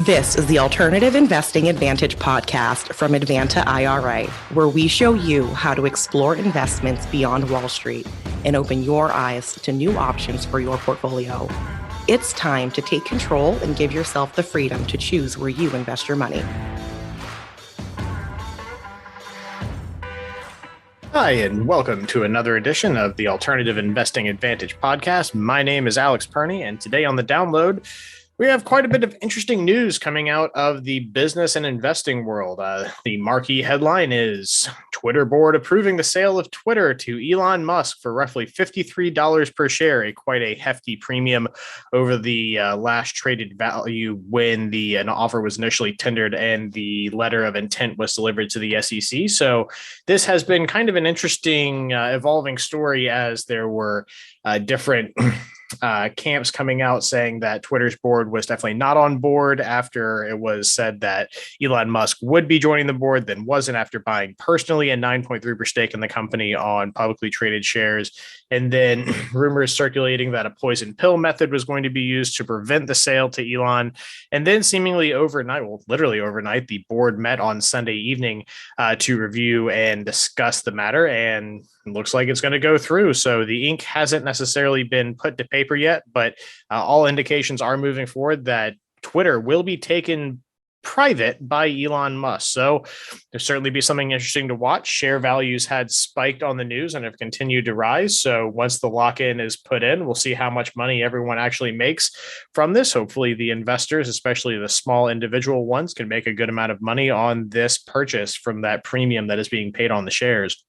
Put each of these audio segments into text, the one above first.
This is the Alternative Investing Advantage podcast from Advanta IRA, where we show you how to explore investments beyond Wall Street and open your eyes to new options for your portfolio. It's time to take control and give yourself the freedom to choose where you invest your money. Hi, and welcome to another edition of the Alternative Investing Advantage podcast. My name is Alex Perny, and today on the download, we have quite a bit of interesting news coming out of the business and investing world. The marquee headline is Twitter board approving the sale of Twitter to Elon Musk for roughly $53 per share, quite a hefty premium over the last traded value when an offer was initially tendered and the letter of intent was delivered to the SEC. So this has been kind of an interesting evolving story, as there were different camps coming out saying that Twitter's board was definitely not on board after it was said that Elon Musk would be joining the board, then wasn't after buying personally a 9.3% stake in the company on publicly traded shares. And then rumors circulating that a poison pill method was going to be used to prevent the sale to Elon. And then seemingly overnight, well, literally overnight, the board met on Sunday evening to review and discuss the matter. And it looks like it's going to go through. So the ink hasn't necessarily been put to paper yet, but all indications are moving forward that Twitter will be taken private by Elon Musk. So there'll certainly be something interesting to watch. Share values had spiked on the news and have continued to rise. So once the lock-in is put in, we'll see how much money everyone actually makes from this. Hopefully the investors, especially the small individual ones, can make a good amount of money on this purchase from that premium that is being paid on the shares.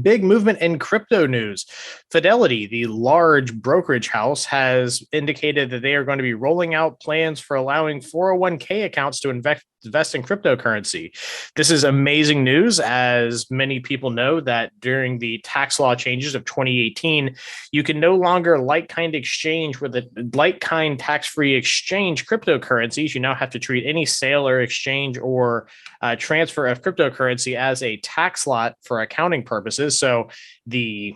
Big movement in crypto news. Fidelity, the large brokerage house, has indicated that they are going to be rolling out plans for allowing 401k accounts to invest in cryptocurrency. This is amazing news, as many people know that during the tax law changes of 2018, you can no longer like-kind exchange with a like-kind tax-free exchange cryptocurrencies. You now have to treat any sale or exchange or transfer of cryptocurrency as a tax lot for accounting purposes. So the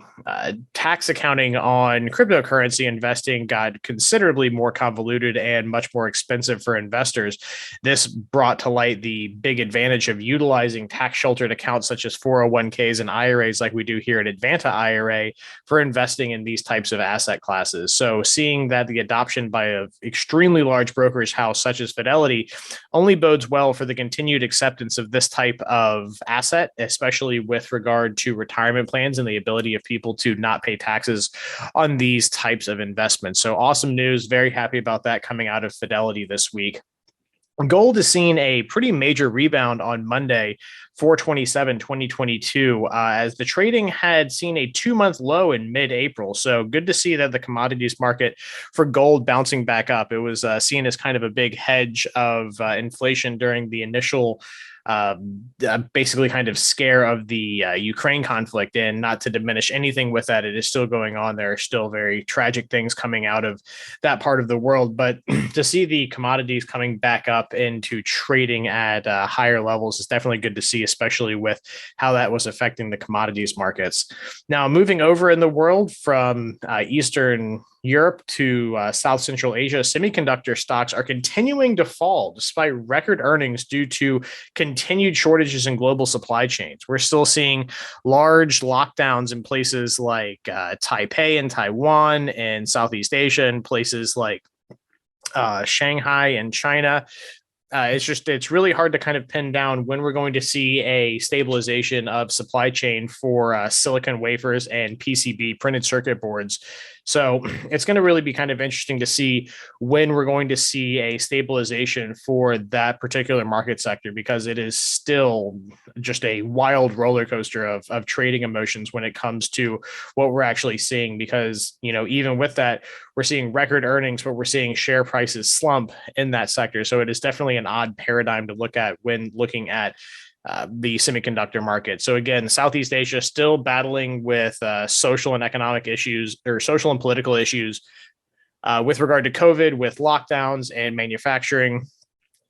tax accounting on cryptocurrency investing got considerably more convoluted and much more expensive for investors. This brought to light the big advantage of utilizing tax-sheltered accounts such as 401ks and IRAs like we do here at Advanta IRA for investing in these types of asset classes. So seeing that the adoption by an extremely large brokerage house such as Fidelity only bodes well for the continued acceptance of this type of asset, especially with regard to retirement plans and the ability of people to not pay taxes on these types of investments. So awesome news. Very happy about that coming out of Fidelity this week. Gold has seen a pretty major rebound on Monday, 4/27/2022, as the trading had seen a 2-month low in mid-April. So good to see that the commodities market for gold bouncing back up. It was seen as kind of a big hedge of inflation during the initial basically kind of scare of the Ukraine conflict, and not to diminish anything with that. It is still going on. There are still very tragic things coming out of that part of the world, but to see the commodities coming back up into trading at higher levels is definitely good to see, especially with how that was affecting the commodities markets. Now, moving over in the world from Eastern Europe to South Central Asia, semiconductor stocks are continuing to fall despite record earnings due to continued shortages in global supply chains. We're still seeing large lockdowns in places like Taipei and Taiwan and Southeast Asia, and places like Shanghai and China. It's really hard to kind of pin down when we're going to see a stabilization of supply chain for silicon wafers and PCB printed circuit boards. So it's going to really be kind of interesting to see when we're going to see a stabilization for that particular market sector, because it is still just a wild roller coaster of trading emotions when it comes to what we're actually seeing. Because, even with that, we're seeing record earnings, but we're seeing share prices slump in that sector. So it is definitely an odd paradigm to look at when looking at the semiconductor market. So again, Southeast Asia still battling with social and economic issues, or social and political issues with regard to COVID, with lockdowns and manufacturing.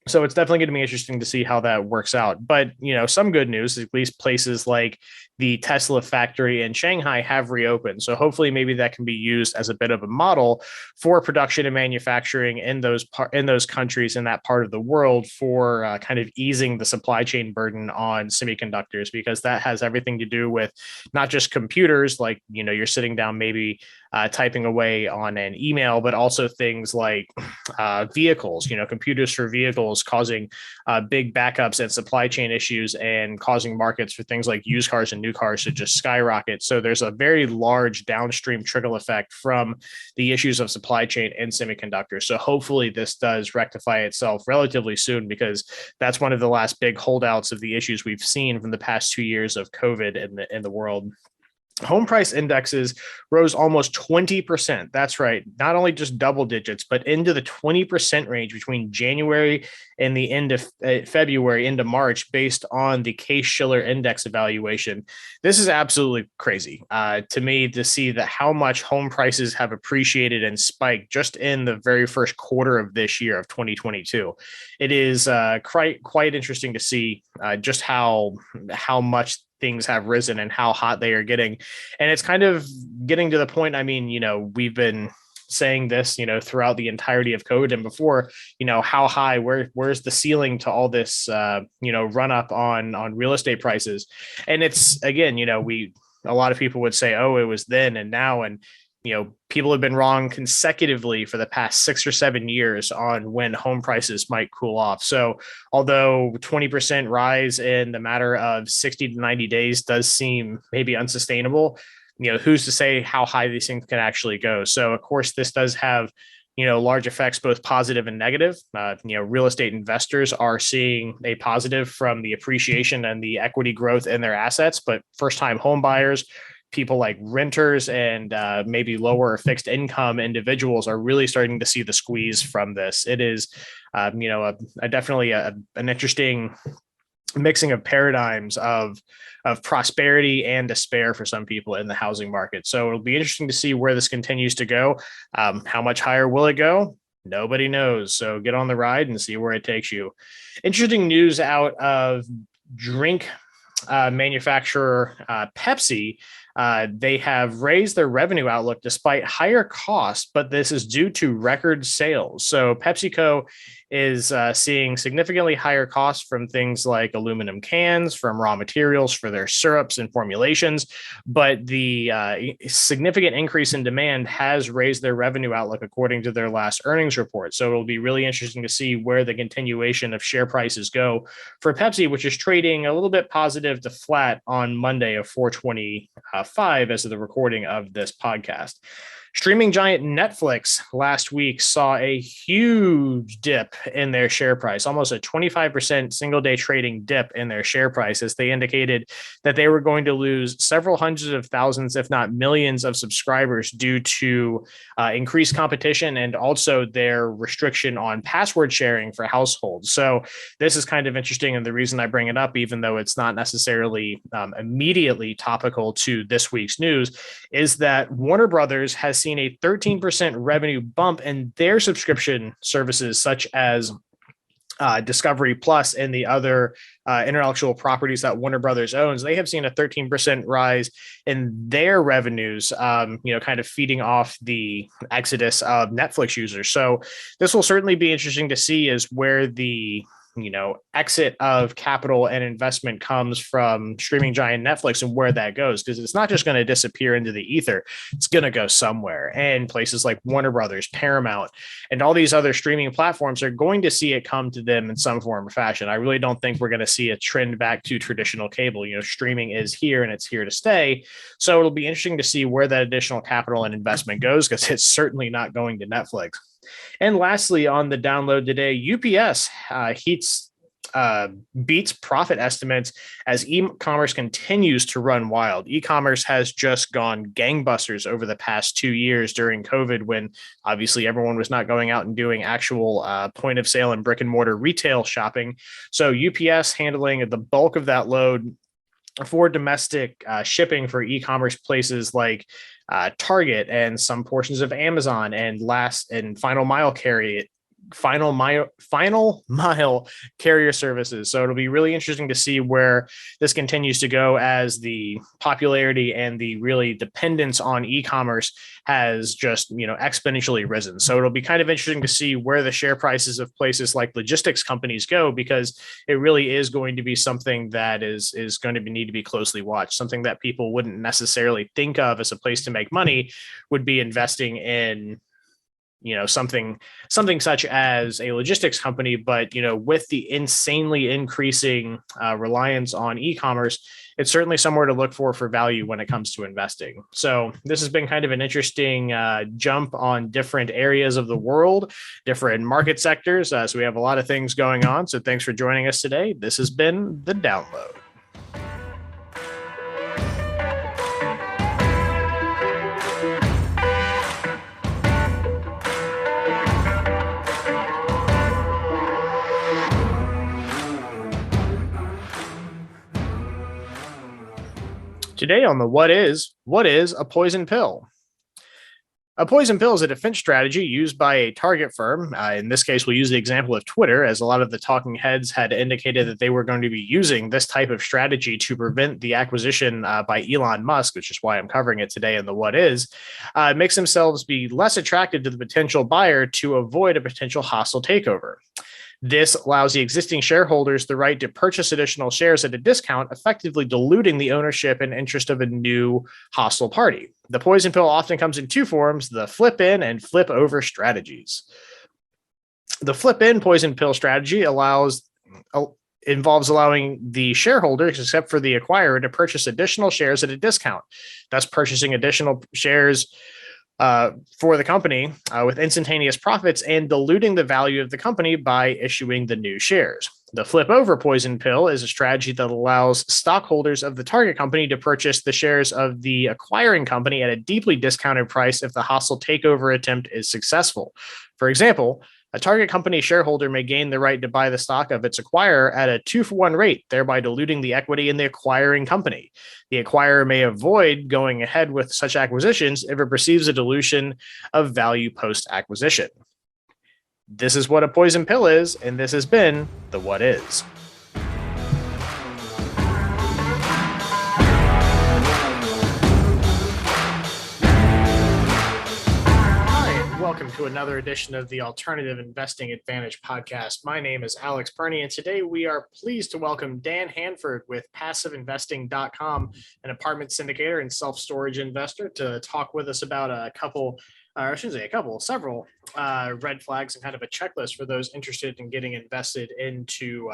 So it's definitely going to be interesting to see how that works out. But, some good news, at least places like the Tesla factory in Shanghai have reopened. So hopefully maybe that can be used as a bit of a model for production and manufacturing in those countries in that part of the world for kind of easing the supply chain burden on semiconductors, because that has everything to do with not just computers, like, you're sitting down maybe typing away on an email, but also things like vehicles, computers for vehicles causing big backups and supply chain issues and causing markets for things like used cars and new cars to just skyrocket. So there's a very large downstream trickle effect from the issues of supply chain and semiconductors. So hopefully this does rectify itself relatively soon, because that's one of the last big holdouts of the issues we've seen from the past 2 years of COVID in the world. Home price indexes rose almost 20%. That's right. Not only just double digits, but into the 20% range between January and the end of February into March, based on the Case-Shiller index evaluation. This is absolutely crazy to me to see that how much home prices have appreciated and spiked just in the very first quarter of this year of 2022. It is quite interesting to see just how much things have risen and how hot they are getting. And it's kind of getting to the point, we've been saying this, throughout the entirety of COVID and before, how high, where's the ceiling to all this, run up on real estate prices. And it's, again, a lot of people would say, oh, it was then and now. And people have been wrong consecutively for the past 6 or 7 years on when home prices might cool off. So although 20% rise in the matter of 60 to 90 days does seem maybe unsustainable, who's to say how high these things can actually go? So of course, this does have large effects, both positive and negative. Real estate investors are seeing a positive from the appreciation and the equity growth in their assets, but first-time home buyers, people like renters and maybe lower fixed income individuals are really starting to see the squeeze from this. It is, definitely an interesting mixing of paradigms of prosperity and despair for some people in the housing market. So it'll be interesting to see where this continues to go. How much higher will it go? Nobody knows. So get on the ride and see where it takes you. Interesting news out of drink manufacturer Pepsi. They have raised their revenue outlook despite higher costs, but this is due to record sales. So PepsiCo is seeing significantly higher costs from things like aluminum cans, from raw materials for their syrups and formulations, but the significant increase in demand has raised their revenue outlook according to their last earnings report. So it'll be really interesting to see where the continuation of share prices go for Pepsi, which is trading a little bit positive to flat on Monday of 425 as of the recording of this podcast. Streaming giant Netflix last week saw a huge dip in their share price, almost a 25% single day trading dip in their share price, as they indicated that they were going to lose several hundreds of thousands, if not millions, of subscribers due to increased competition and also their restriction on password sharing for households. So this is kind of interesting. And the reason I bring it up, even though it's not necessarily immediately topical to this week's news, is that Warner Brothers has seen a 13% revenue bump in their subscription services, such as Discovery Plus and the other intellectual properties that Warner Brothers owns. They have seen a 13% rise in their revenues, kind of feeding off the exodus of Netflix users. So this will certainly be interesting to see is where the exit of capital and investment comes from streaming giant Netflix and where that goes, because it's not just going to disappear into the ether. It's going to go somewhere. And places like Warner Brothers, Paramount, and all these other streaming platforms are going to see it come to them in some form or fashion. I really don't think we're going to see a trend back to traditional cable. Streaming is here and it's here to stay. So it'll be interesting to see where that additional capital and investment goes, because it's certainly not going to Netflix. And lastly, on the download today, UPS beats profit estimates as e-commerce continues to run wild. E-commerce has just gone gangbusters over the past 2 years during COVID, when obviously everyone was not going out and doing actual point of sale and brick and mortar retail shopping. So UPS handling the bulk of that load for domestic shipping for e-commerce places like Target and some portions of Amazon and last and final mile final mile carrier services. So it'll be really interesting to see where this continues to go as the popularity and the really dependence on e-commerce has just, exponentially risen. So it'll be kind of interesting to see where the share prices of places like logistics companies go, because it really is going to be something that is going to need to be closely watched. Something that people wouldn't necessarily think of as a place to make money would be investing in something such as a logistics company. But with the insanely increasing reliance on e-commerce, it's certainly somewhere to look for value when it comes to investing. So this has been kind of an interesting jump on different areas of the world, different market sectors. So we have a lot of things going on. So thanks for joining us today. This has been The Download. Today on the what is a poison pill? A poison pill is a defense strategy used by a target firm. In this case, we'll use the example of Twitter, as a lot of the talking heads had indicated that they were going to be using this type of strategy to prevent the acquisition by Elon Musk, which is why I'm covering it today in the what is. It makes themselves be less attractive to the potential buyer to avoid a potential hostile takeover. This allows the existing shareholders the right to purchase additional shares at a discount, effectively diluting the ownership and interest of a new hostile party. The poison pill often comes in two forms: the flip in and flip over strategies. The flip in poison pill strategy involves allowing the shareholders, except for the acquirer, to purchase additional shares at a discount, thus purchasing additional shares for the company with instantaneous profits and diluting the value of the company by issuing the new shares. The flip over poison pill is a strategy that allows stockholders of the target company to purchase the shares of the acquiring company at a deeply discounted price if the hostile takeover attempt is successful. For example, a target company shareholder may gain the right to buy the stock of its acquirer at a 2-for-1 rate, thereby diluting the equity in the acquiring company. The acquirer may avoid going ahead with such acquisitions if it perceives a dilution of value post-acquisition. This is what a poison pill is, and this has been the What Is. Welcome to another edition of the Alternative Investing Advantage podcast. My name is Alex Perny, and today we are pleased to welcome Dan Handford with PassiveInvesting.com, an apartment syndicator and self-storage investor, to talk with us about several red flags and kind of a checklist for those interested in getting invested into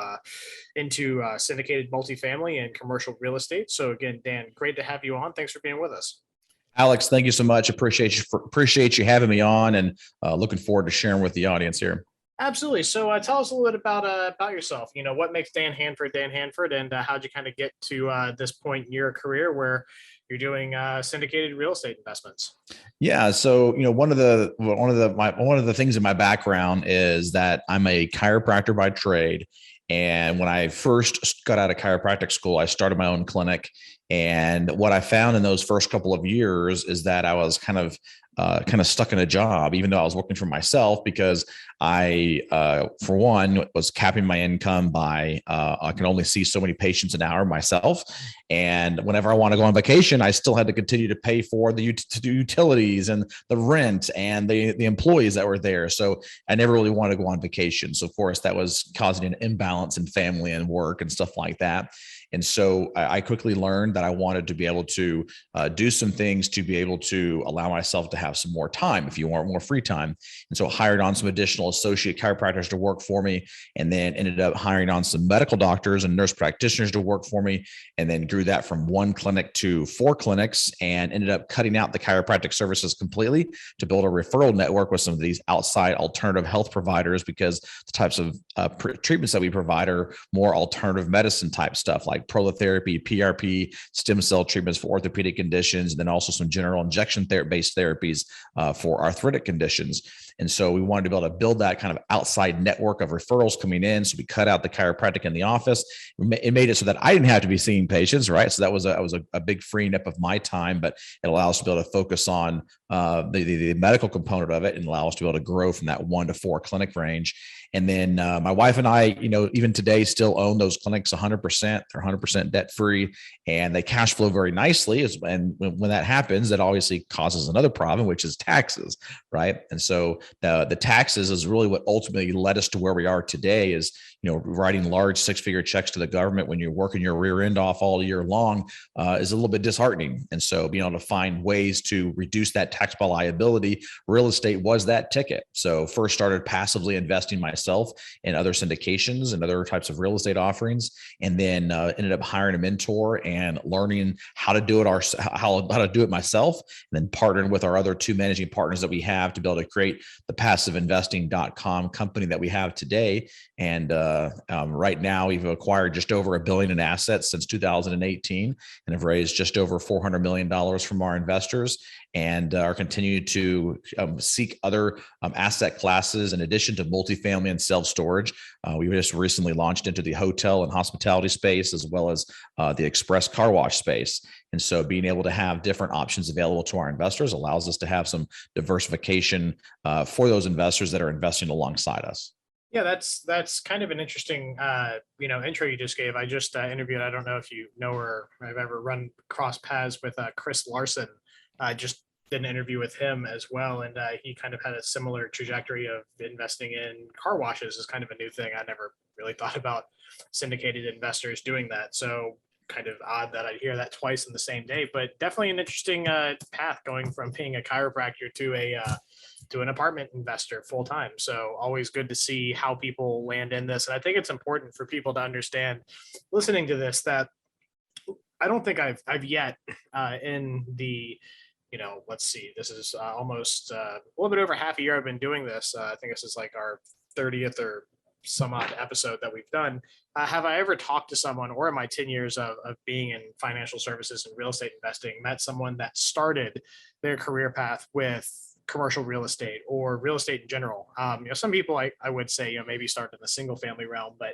syndicated multifamily and commercial real estate. So again, Dan, great to have you on. Thanks for being with us. Alex, thank you so much. Appreciate you having me on, and looking forward to sharing with the audience here. Absolutely. So tell us a little bit about yourself. What makes Dan Handford, and how'd you kind of get to this point in your career where you're doing syndicated real estate investments? Yeah. So, one of the things in my background is that I'm a chiropractor by trade. And when I first got out of chiropractic school, I started my own clinic. And what I found in those first couple of years is that I was kind of stuck in a job, even though I was working for myself, because I, for one, was capping my income by I can only see so many patients an hour myself. And whenever I want to go on vacation, I still had to continue to pay for the utilities and the rent and the employees that were there. So I never really wanted to go on vacation. So of course, that was causing an imbalance in family and work and stuff like that. And so I quickly learned that I wanted to be able to do some things to be able to allow myself to have some more time, if you want more free time. And so I hired on some additional associate chiropractors to work for me, and then ended up hiring on some medical doctors and nurse practitioners to work for me, and then grew that from 1 clinic to 4 clinics, and ended up cutting out the chiropractic services completely to build a referral network with some of these outside alternative health providers, because the types of treatments that we provide are more alternative medicine type stuff, like prolotherapy, PRP, stem cell treatments for orthopedic conditions, and then also some general injection based therapies for arthritic conditions. And so we wanted to be able to build that kind of outside network of referrals coming in. So we cut out the chiropractic in the office. It made it so that I didn't have to be seeing patients, right? So that was a big freeing up of my time, but it allows us to be able to focus on the medical component of it and allow us to be able to grow from that 1 to 4 clinic range. And then my wife and I, even today still own those clinics 100%. They're 100% debt free and they cash flow very nicely. And when that happens, that obviously causes another problem, which is taxes, right? And so the taxes is really what ultimately led us to where we are today is, writing large 6-figure checks to the government when you're working your rear end off all year long is a little bit disheartening. And so being able to find ways to reduce that taxable liability, real estate was that ticket. So first started passively investing myself in other syndications and other types of real estate offerings, and then ended up hiring a mentor and learning how to do it how to do it myself, and then partnering with our other 2 managing partners that we have to be able to create the passiveinvesting.com company that we have today. And right now we've acquired just over $1 billion in assets since 2018 and have raised just over $400 million from our investors, and are continuing to seek other asset classes in addition to multifamily and self-storage. We just recently launched into the hotel and hospitality space, as well as the express car wash space. And so being able to have different options available to our investors allows us to have some diversification for those investors that are investing alongside us. Yeah, that's kind of an interesting, intro you just gave. I just interviewed, I don't know if you know or I've ever run cross paths with Chris Larson. I just did an interview with him as well. And he kind of had a similar trajectory of investing in car washes is kind of a new thing. I never really thought about syndicated investors doing that. So kind of odd that I'd hear that twice in the same day, but definitely an interesting path going from being a chiropractor to an apartment investor full time. So always good to see how people land in this. And I think it's important for people to understand listening to this, that I don't think I've yet in the, let's see, this is almost a little bit over half a year I've been doing this. I think this is like our 30th or some odd episode that we've done. Have I ever talked to someone, or in my 10 years of being in financial services and real estate investing, met someone that started their career path with commercial real estate or real estate in general? Some people I would say, maybe start in the single family realm, but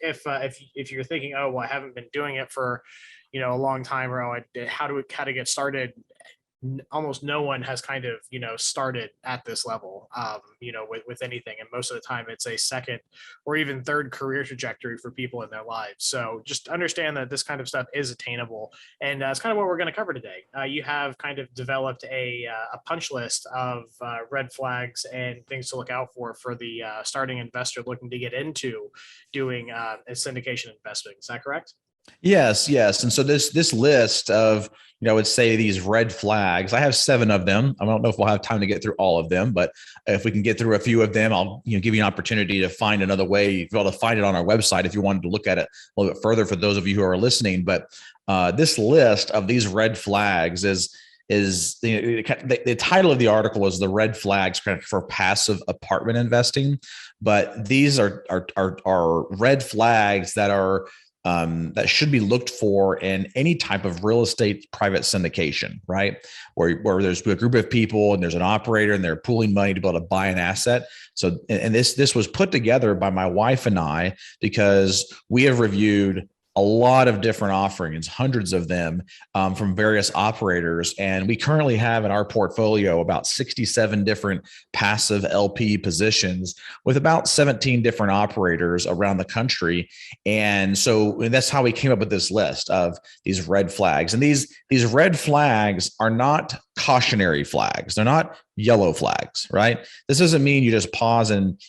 if you're thinking, oh, well, I haven't been doing it for, a long time, or how to get started, almost no one has kind of, started at this level, with anything. And most of the time it's a second or even third career trajectory for people in their lives. So just understand that this kind of stuff is attainable. And that's kind of what we're going to cover today. You have kind of developed a punch list of red flags and things to look out for the starting investor looking to get into doing a syndication investing. Is that correct? Yes. And so this list of, I would say these red flags, I have 7 of them. I don't know if we'll have time to get through all of them, but if we can get through a few of them, I'll give you an opportunity to find another way. You'll be able to find it on our website if you wanted to look at it a little bit further for those of you who are listening. But this list of these red flags is the title of the article is the red flags for passive apartment investing. But these are red flags that are that should be looked for in any type of real estate private syndication, right? Where there's a group of people and there's an operator and they're pooling money to be able to buy an asset. So, and this was put together by my wife and I because we have reviewed a lot of different offerings, hundreds of them from various operators. And we currently have in our portfolio about 67 different passive LP positions with about 17 different operators around the country. And so that's how we came up with this list of these red flags. And these red flags are not cautionary flags. They're not yellow flags, right? This doesn't mean you just pause and,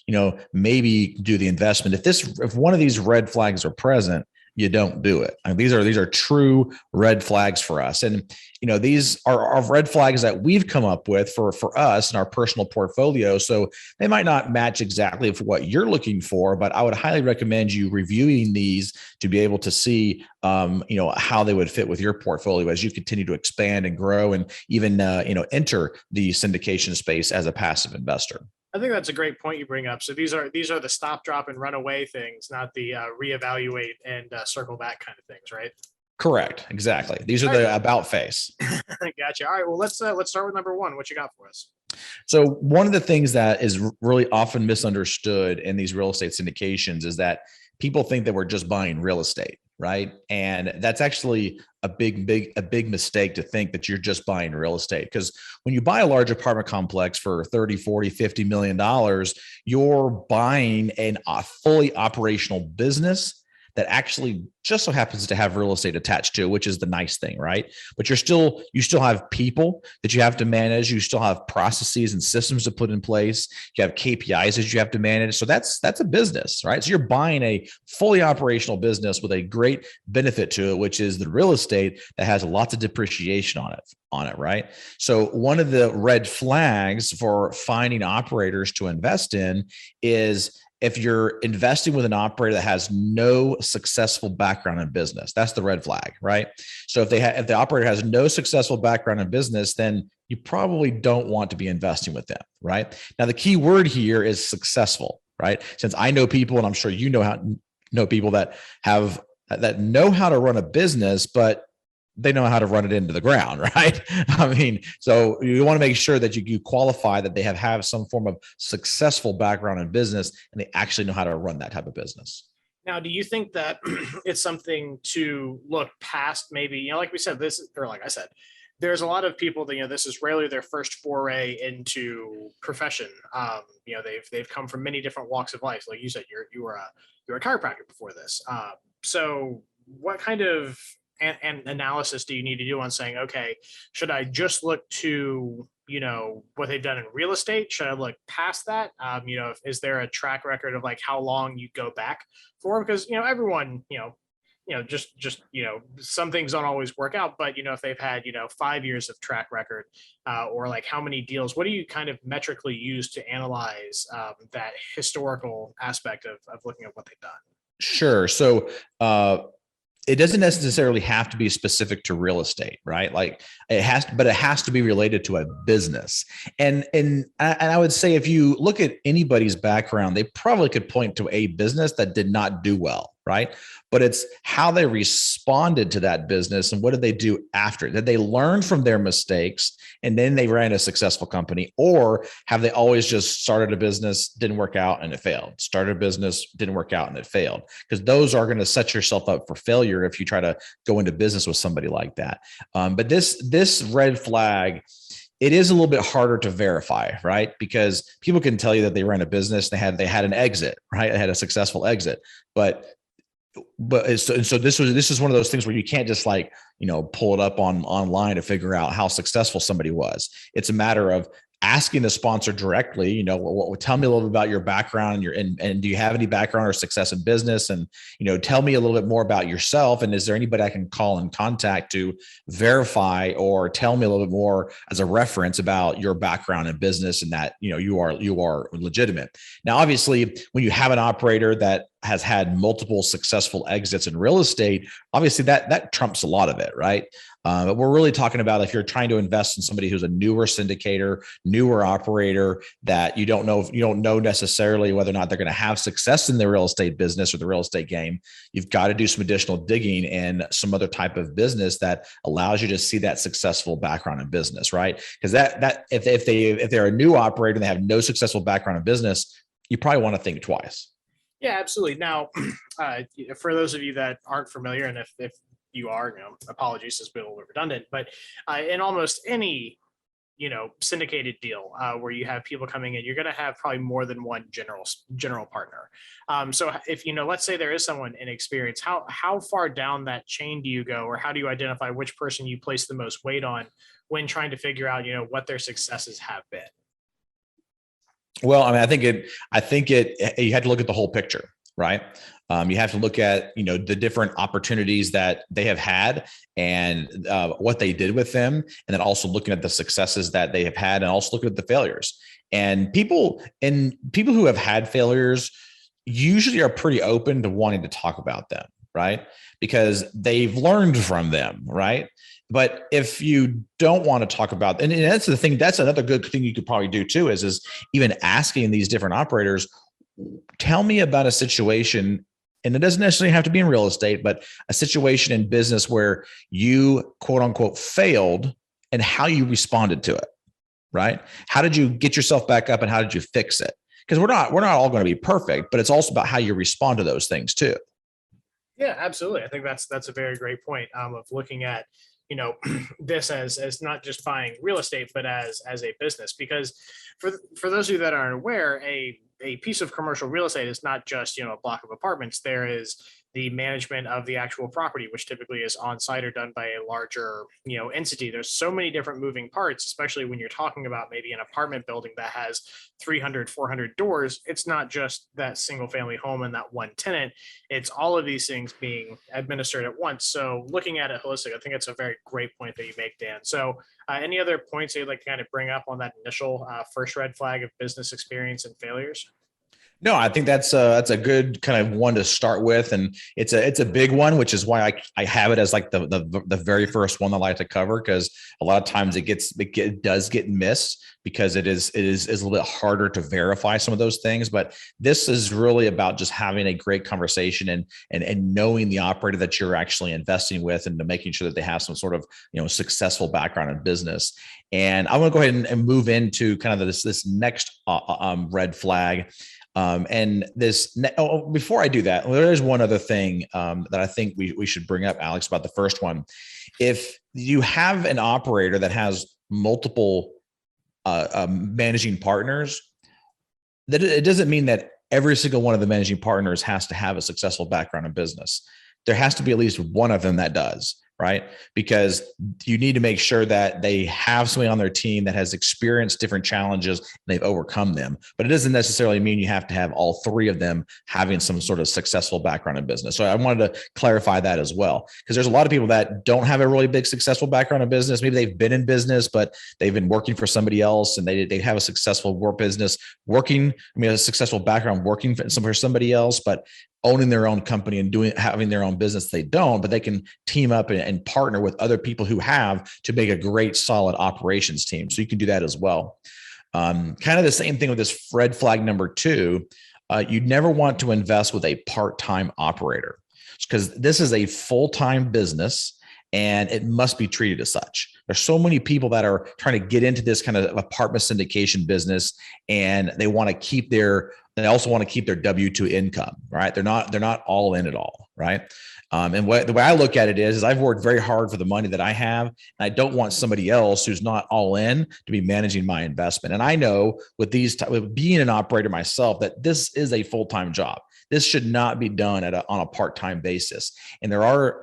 maybe do the investment. If one of these red flags are present, you don't do it. I mean, these are true red flags for us. And, these are red flags that we've come up with for us in our personal portfolio. So they might not match exactly for what you're looking for, but I would highly recommend you reviewing these to be able to see, how they would fit with your portfolio as you continue to expand and grow and even, enter the syndication space as a passive investor. I think that's a great point you bring up. So these are the stop, drop, and run away things, not the reevaluate and circle back kind of things, right? Correct. Exactly. These are the about face. Gotcha. All right. Well, let's start with number 1. What you got for us? So one of the things that is really often misunderstood in these real estate syndications is that people think that we're just buying real estate, right? And that's actually a big mistake to think that you're just buying real estate. Because when you buy a large apartment complex for 30, 40, 50 million dollars, you're buying a fully operational business that actually just so happens to have real estate attached to it, which is the nice thing, right? But you still have people that you have to manage. You still have processes and systems to put in place. You have KPIs that you have to manage. So that's a business, right? So you're buying a fully operational business with a great benefit to it, which is the real estate that has lots of depreciation on it, right? So one of the red flags for finding operators to invest in is if you're investing with an operator that has no successful background in business. That's the red flag, right? So if the operator has no successful background in business, then you probably don't want to be investing with them, right? Now, the key word here is successful, right? Since I know people, and I'm sure you know people that know how to run a business, but they know how to run it into the ground, right? I mean, so you want to make sure that you qualify that they have some form of successful background in business and they actually know how to run that type of business. Now, do you think that it's something to look past maybe, like we said, like I said, there's a lot of people that, this is rarely their first foray into profession. They've come from many different walks of life. Like you said, you were a chiropractor before this. So what kind of and analysis do you need to do on saying, okay, should I just look to, what they've done in real estate? Should I look past that? Is there a track record of like how long you go back for? Because, everyone, some things don't always work out, but, if they've had, 5 years of track record or like how many deals, what do you kind of metrically use to analyze that historical aspect of looking at what they've done? Sure. So, it doesn't necessarily have to be specific to real estate, right? Like it has to be related to a business. And I would say if you look at anybody's background, they probably could point to a business that did not do well, right? But it's how they responded to that business and what did they do after? Did they learn from their mistakes and then they ran a successful company, or have they always just started a business, didn't work out and it failed? Started a business, didn't work out and it failed? Because those are going to set yourself up for failure if you try to go into business with somebody like that. But this red flag, it is a little bit harder to verify, right? Because people can tell you that they ran a business, they had an exit, right? They had a successful exit, but so this is one of those things where you can't just pull it up online to figure out how successful somebody was. It's a matter of asking the sponsor directly, tell me a little bit about your background and do you have any background or success in business? And, tell me a little bit more about yourself. And is there anybody I can call and contact to verify or tell me a little bit more as a reference about your background in business and that, you are legitimate. Now, obviously, when you have an operator that has had multiple successful exits in real estate, obviously that trumps a lot of it, right? But we're really talking about if you're trying to invest in somebody who's a newer syndicator, newer operator that you don't know necessarily whether or not they're going to have success in the real estate business or the real estate game. You've got to do some additional digging in some other type of business that allows you to see that successful background in business, right? Because if they're a new operator and they have no successful background in business, you probably want to think twice. Yeah, absolutely. Now, for those of you that aren't familiar, and if you are, apologies, it's been a little redundant, but in almost any, syndicated deal where you have people coming in, you're going to have probably more than one general partner. So if, let's say there is someone inexperienced, how far down that chain do you go, or how do you identify which person you place the most weight on when trying to figure out, what their successes have been? Well, I mean, I think you have to look at the whole picture, right? You have to look at, the different opportunities that they have had and what they did with them. And then also looking at the successes that they have had and also looking at the failures. And people who have had failures usually are pretty open to wanting to talk about them, right? Because they've learned from them, right? But if you don't want to talk about, and that's the thing, that's another good thing you could probably do too, is even asking these different operators, tell me about a situation, and it doesn't necessarily have to be in real estate, but a situation in business where you quote unquote failed and how you responded to it. right? How did you get yourself back up and how did you fix it? Because we're not all going to be perfect, but it's also about how you respond to those things too. Yeah, absolutely. I think that's a very great point, of looking at, this as not just buying real estate, but as a business. Because for those of you that aren't aware, a piece of commercial real estate is not just, a block of apartments. There is the management of the actual property, which typically is on site or done by a larger, entity. There's so many different moving parts, especially when you're talking about maybe an apartment building that has 300, 400 doors. It's not just that single family home and that one tenant. It's all of these things being administered at once. So looking at it holistic, I think it's a very great point that you make, Dan. So any other points that you'd like to kind of bring up on that initial first red flag of business experience and failures? No, I think that's a good kind of one to start with, and it's a big one, which is why I have it as like the very first one I like to cover, because a lot of times it does get missed because it is a little bit harder to verify some of those things. But this is really about just having a great conversation and knowing the operator that you're actually investing with, and making sure that they have some sort of successful background in business. And I want to go ahead and move into kind of this next red flag. Before I do that, there's one other thing that I think we should bring up, Alex, about the first one. If you have an operator that has multiple managing partners, that it doesn't mean that every single one of the managing partners has to have a successful background in business. There has to be at least one of them that does. Right? Because you need to make sure that they have somebody on their team that has experienced different challenges and they've overcome them. But it doesn't necessarily mean you have to have all three of them having some sort of successful background in business. So I wanted to clarify that as well, because there's a lot of people that don't have a really big successful background in business. Maybe they've been in business, but they've been working for somebody else, and they have a successful work business working. A successful background working for somebody else, but owning their own company and having their own business, they don't, but they can team up and partner with other people who have to make a great, solid operations team. So you can do that as well. Kind of the same thing with this red flag number 2. You'd never want to invest with a part-time operator, because this is a full-time business and it must be treated as such. There's so many people that are trying to get into this kind of apartment syndication business, and they also want to keep their W-2 income, right? They're not all in at all, right? And the way I look at it is I've worked very hard for the money that I have, and I don't want somebody else who's not all in to be managing my investment. And I know with being an operator myself, that this is a full-time job. This should not be done on a part-time basis. And there are,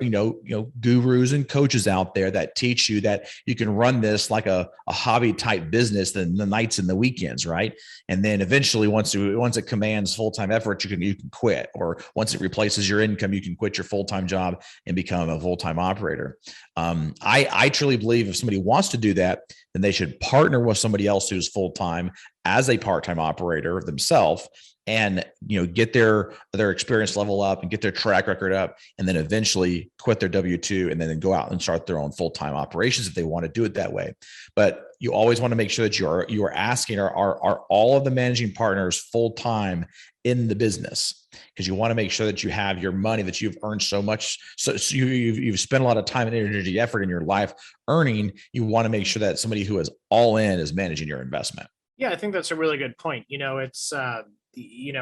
gurus and coaches out there that teach you that you can run this like a hobby type business than the nights and the weekends, right? And then eventually, once it commands full-time effort, you can quit. Or once it replaces your income, you can quit your full-time job and become a full-time operator. I truly believe if somebody wants to do that, then they should partner with somebody else who's full-time as a part-time operator themselves, and get their experience level up and get their track record up, and then eventually quit their W-2 and then go out and start their own full-time operations if they want to do it that way. But you always want to make sure that you are asking, are all of the managing partners full-time in the business? Because you want to make sure that you have your money that you've earned so much. So you've spent a lot of time and energy, effort in your life earning. You want to make sure that somebody who is all in is managing your investment. Yeah, I think that's a really good point. It's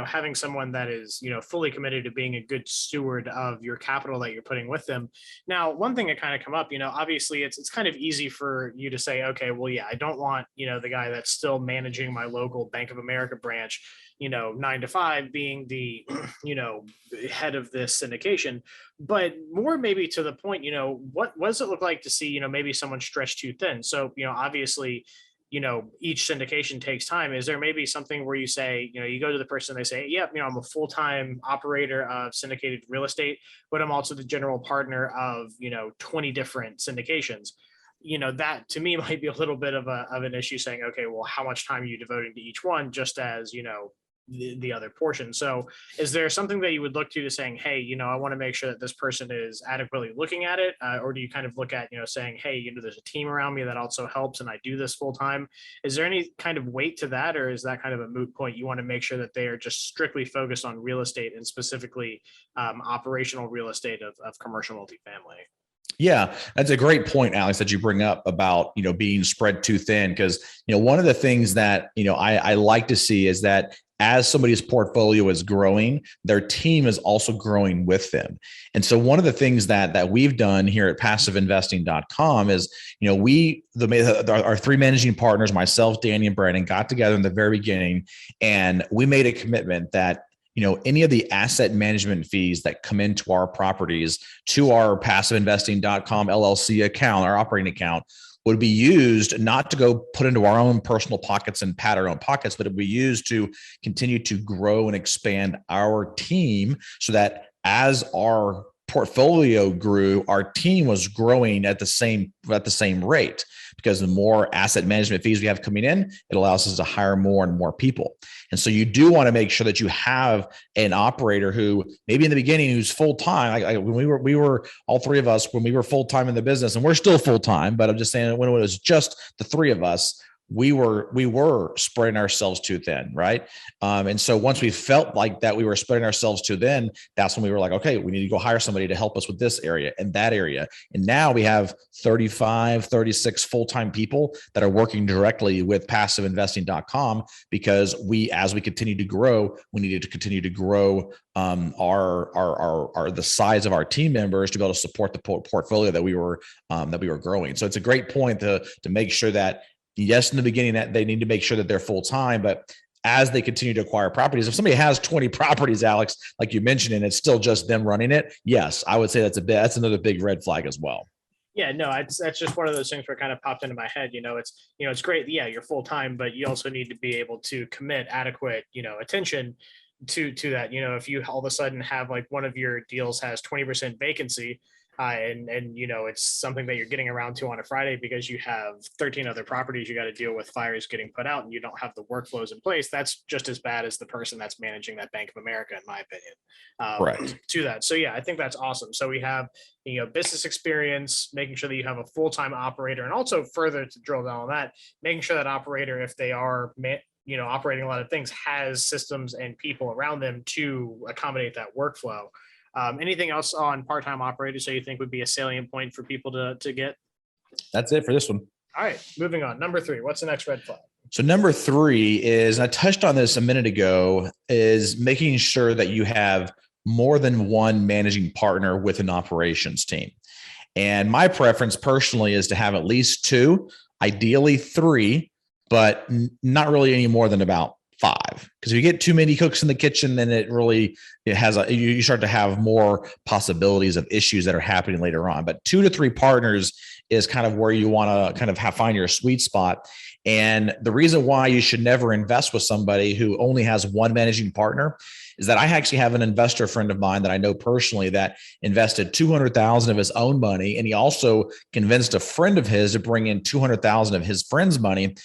having someone that is fully committed to being a good steward of your capital that you're putting with them. Now, one thing that kind of come up, obviously it's kind of easy for you to say, okay, well, yeah, I don't want the guy that's still managing my local Bank of America branch 9 to 5 being the head of this syndication. But more maybe to the point, what does it look like to see maybe someone stretched too thin? So obviously each syndication takes time. Is there maybe something where you say, you go to the person, they say, yep, I'm a full-time operator of syndicated real estate, but I'm also the general partner of, 20 different syndications. That to me might be a little bit of an issue, saying, okay, well, how much time are you devoting to each one, just as, the other portion. So is there something that you would look to saying, hey, I want to make sure that this person is adequately looking at it? Or do you kind of look at, saying, hey, there's a team around me that also helps and I do this full time? Is there any kind of weight to that? Or is that kind of a moot point? You want to make sure that they are just strictly focused on real estate, and specifically operational real estate of commercial multifamily? Yeah, that's a great point, Alex, that you bring up about, being spread too thin. Because, one of the things that, I like to see is that as somebody's portfolio is growing, their team is also growing with them. And so one of the things that we've done here at passiveinvesting.com is, our three managing partners, myself, Danny, and Brandon, got together in the very beginning, and we made a commitment that any of the asset management fees that come into our properties to our passiveinvesting.com LLC account, our operating account, would be used not to go put into our own personal pockets and pat our own pockets, but it would be used to continue to grow and expand our team so that as our portfolio grew, our team was growing at the same rate, because the more asset management fees we have coming in, it allows us to hire more and more people. And so you do want to make sure that you have an operator who maybe in the beginning who's full-time. When we were all three of us, when we were full-time in the business, and we're still full-time, but I'm just saying when it was just the three of us, we were spreading ourselves too thin, right? And so once we felt like that we were spreading ourselves too thin, that's when we were like, okay, we need to go hire somebody to help us with this area and that area. And now we have 35, 36 full-time people that are working directly with passiveinvesting.com, because as we continue to grow, we needed to continue to grow the size of our team members to be able to support the portfolio that we were growing. So it's a great point to make sure that, yes, in the beginning that they need to make sure that they're full-time, but as they continue to acquire properties, if somebody has 20 properties, Alex, like you mentioned, and it's still just them running it, yes, I would say that's another big red flag as well. Yeah, no, that's just one of those things where it kind of popped into my head. It's great. Yeah, you're full time, but you also need to be able to commit adequate, attention to that. If you all of a sudden have like one of your deals has 20% vacancy, and it's something that you're getting around to on a Friday because you have 13 other properties you got to deal with fires getting put out, and you don't have the workflows in place, that's just as bad as the person that's managing that Bank of America, in my opinion. Right. To that. So yeah, I think that's awesome. So we have business experience, making sure that you have a full-time operator, and also further to drill down on that, making sure that operator, if they are operating a lot of things, has systems and people around them to accommodate that workflow. Anything else on part-time operators that you think would be a salient point for people to get? That's it for this one. All right, moving on. Number 3, what's the next red flag? So number 3 is, and I touched on this a minute ago, is making sure that you have more than one managing partner with an operations team. And my preference personally is to have at least 2, ideally 3, but not really any more than about 5. Because if you get too many cooks in the kitchen, then you start to have more possibilities of issues that are happening later on. But 2 to 3 partners is kind of where you want to kind of find your sweet spot. And the reason why you should never invest with somebody who only has one managing partner is that I actually have an investor friend of mine that I know personally that invested $200,000 of his own money, and he also convinced a friend of his to bring in $200,000 of his friend's money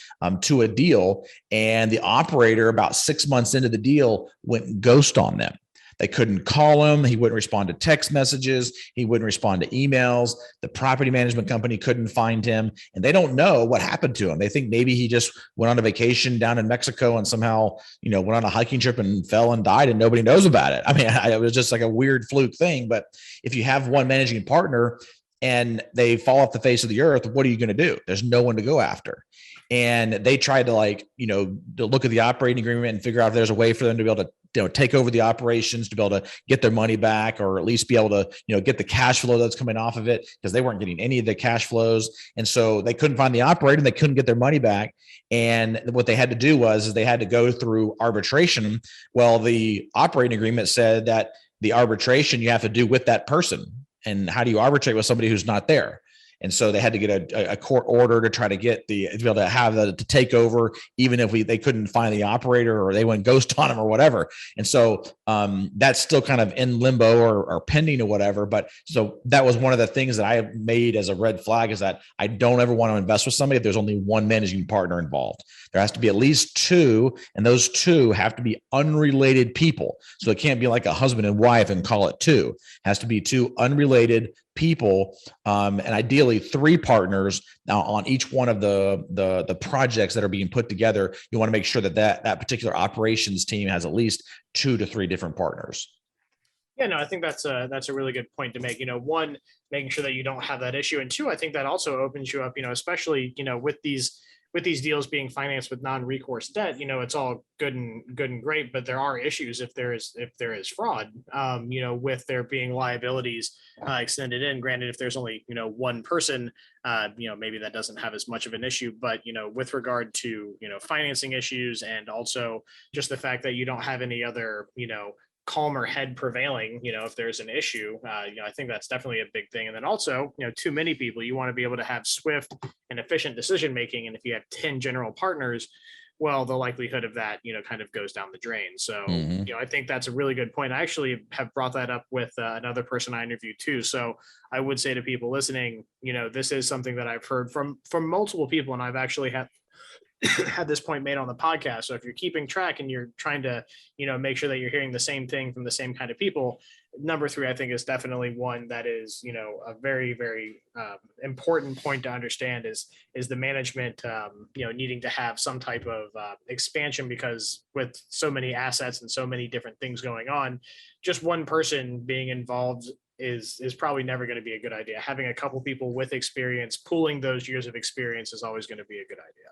to a deal. And the operator, about 6 months into the deal, went ghost on them. They couldn't call him. He wouldn't respond to text messages. He wouldn't respond to emails. The property management company couldn't find him, and they don't know what happened to him. They think maybe he just went on a vacation down in Mexico and somehow, went on a hiking trip and fell and died, and nobody knows about it. I mean, it was just like a weird fluke thing. But if you have one managing partner and they fall off the face of the earth, what are you going to do? There's no one to go after. And they tried to to look at the operating agreement and figure out if there's a way for them to be able to take over the operations, to be able to get their money back, or at least be able to, get the cash flow that's coming off of it, because they weren't getting any of the cash flows. And so they couldn't find the operator and they couldn't get their money back. And what they had to do was they had to go through arbitration. Well, the operating agreement said that the arbitration you have to do with that person. And how do you arbitrate with somebody who's not there? And so they had to get a court order to try to get to be able to have to take over, even if they couldn't find the operator or they went ghost on him or whatever. And so that's still kind of in limbo or pending or whatever. But so that was one of the things that I made as a red flag, is that I don't ever want to invest with somebody if there's only one managing partner involved. There has to be at least 2, and those 2 have to be unrelated people. So it can't be like a husband and wife and call it 2. It has to be 2 unrelated people, and ideally 3 partners. Now, on each one of the projects that are being put together, you want to make sure that particular operations team has at least 2 to 3 different partners. Yeah, no, I think that's a really good point to make. One, making sure that you don't have that issue, and two, I think that also opens you up. Especially with these deals being financed with non-recourse debt. It's all good and great, but there are issues if there is fraud. With there being liabilities extended in. Granted, if there's only one person, maybe that doesn't have as much of an issue. But with regard to financing issues, and also just the fact that you don't have any other calmer head prevailing, if there's an issue, I think that's definitely a big thing. And then also, too many people, you want to be able to have swift and efficient decision making. And if you have 10 general partners, well, the likelihood of that, kind of goes down the drain. So, I think that's a really good point. I actually have brought that up with another person I interviewed too. So I would say to people listening, this is something that I've heard from multiple people, and I've actually had this point made on the podcast. So if you're keeping track and you're trying to, make sure that you're hearing the same thing from the same kind of people, number 3, I think, is definitely one that is, a very, very important point to understand is the management, needing to have some type of expansion, because with so many assets and so many different things going on, just one person being involved is probably never going to be a good idea. Having a couple people with experience, pooling those years of experience, is always going to be a good idea.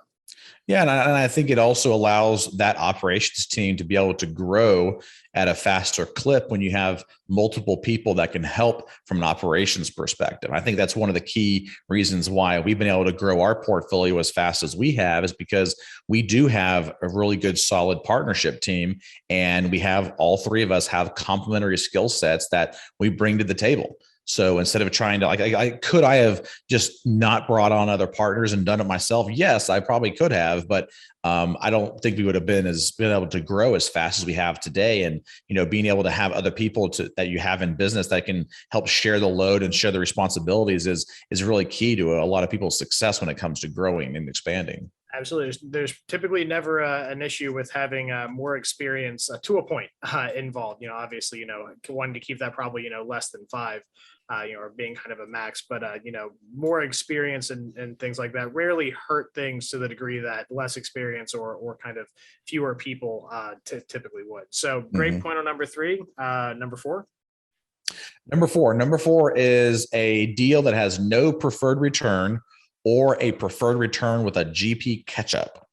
Yeah, and I think it also allows that operations team to be able to grow at a faster clip when you have multiple people that can help from an operations perspective. I think that's one of the key reasons why we've been able to grow our portfolio as fast as we have, is because we do have a really good, solid partnership team, and we have all 3 of us have complementary skill sets that we bring to the table. So instead of trying to I have just not brought on other partners and done it myself? Yes, I probably could have, but I don't think we would have been able to grow as fast as we have today. And being able to have other people that you have in business that can help share the load and share the responsibilities is really key to a lot of people's success when it comes to growing and expanding. Absolutely. There's typically never an issue with having more experience to a point involved. Obviously, wanting to keep that probably, less than 5, or being kind of a max, but, more experience and things like that rarely hurt things to the degree that less experience or kind of fewer people typically would. So great point on number 3. Number 4. Number four is a deal that has no preferred return or a preferred return with a GP catch-up.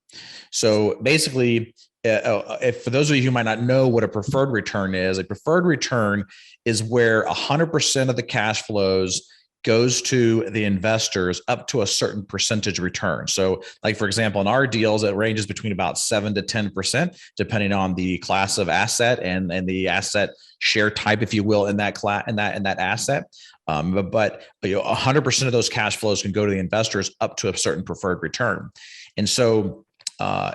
So basically, if for those of you who might not know what a preferred return is, a preferred return is where 100% of the cash flows goes to the investors up to a certain percentage return. So like, for example, in our deals, it ranges between about 7 to 10%, depending on the class of asset and the asset share type, if you will, in that class, in that asset. But 100% of those cash flows can go to the investors up to a certain preferred return. And so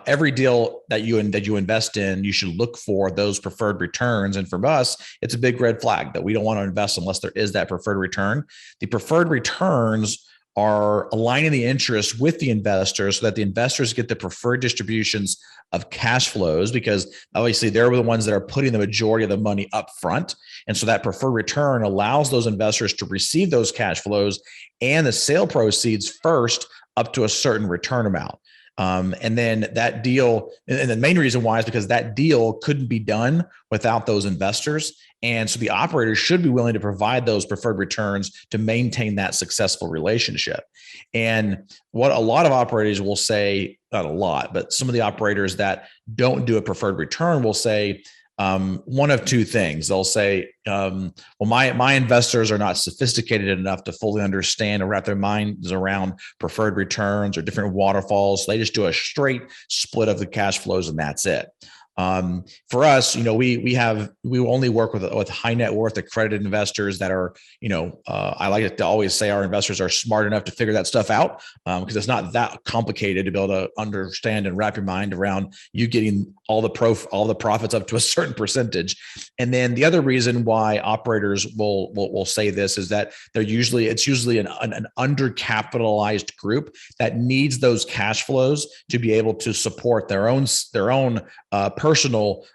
every deal that you invest in, you should look for those preferred returns. And for us, it's a big red flag that we don't want to invest unless there is that preferred return. The preferred returns are aligning the interest with the investors so that the investors get the preferred distributions of cash flows, because obviously they're the ones that are putting the majority of the money up front. And so that preferred return allows those investors to receive those cash flows and the sale proceeds first up to a certain return amount. And then that deal, and the main reason why is because that deal couldn't be done without those investors. And so the operators should be willing to provide those preferred returns to maintain that successful relationship. And what a lot of operators will say, not a lot, but some of the operators that don't do a preferred return will say, one of 2 things. They'll say, well, my investors are not sophisticated enough to fully understand or wrap their minds around preferred returns or different waterfalls. So they just do a straight split of the cash flows and that's it. For us, we only work with high net worth accredited investors that are, I like to always say our investors are smart enough to figure that stuff out, because it's not that complicated to be able to understand and wrap your mind around you getting all the profits up to a certain percentage. And then the other reason why operators will say this is that it's usually an undercapitalized group that needs those cash flows to be able to support their own personal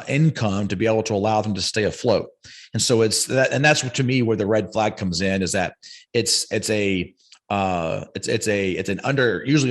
income to be able to allow them to stay afloat. And so it's that, and that's to me where the red flag comes in, is that it's usually an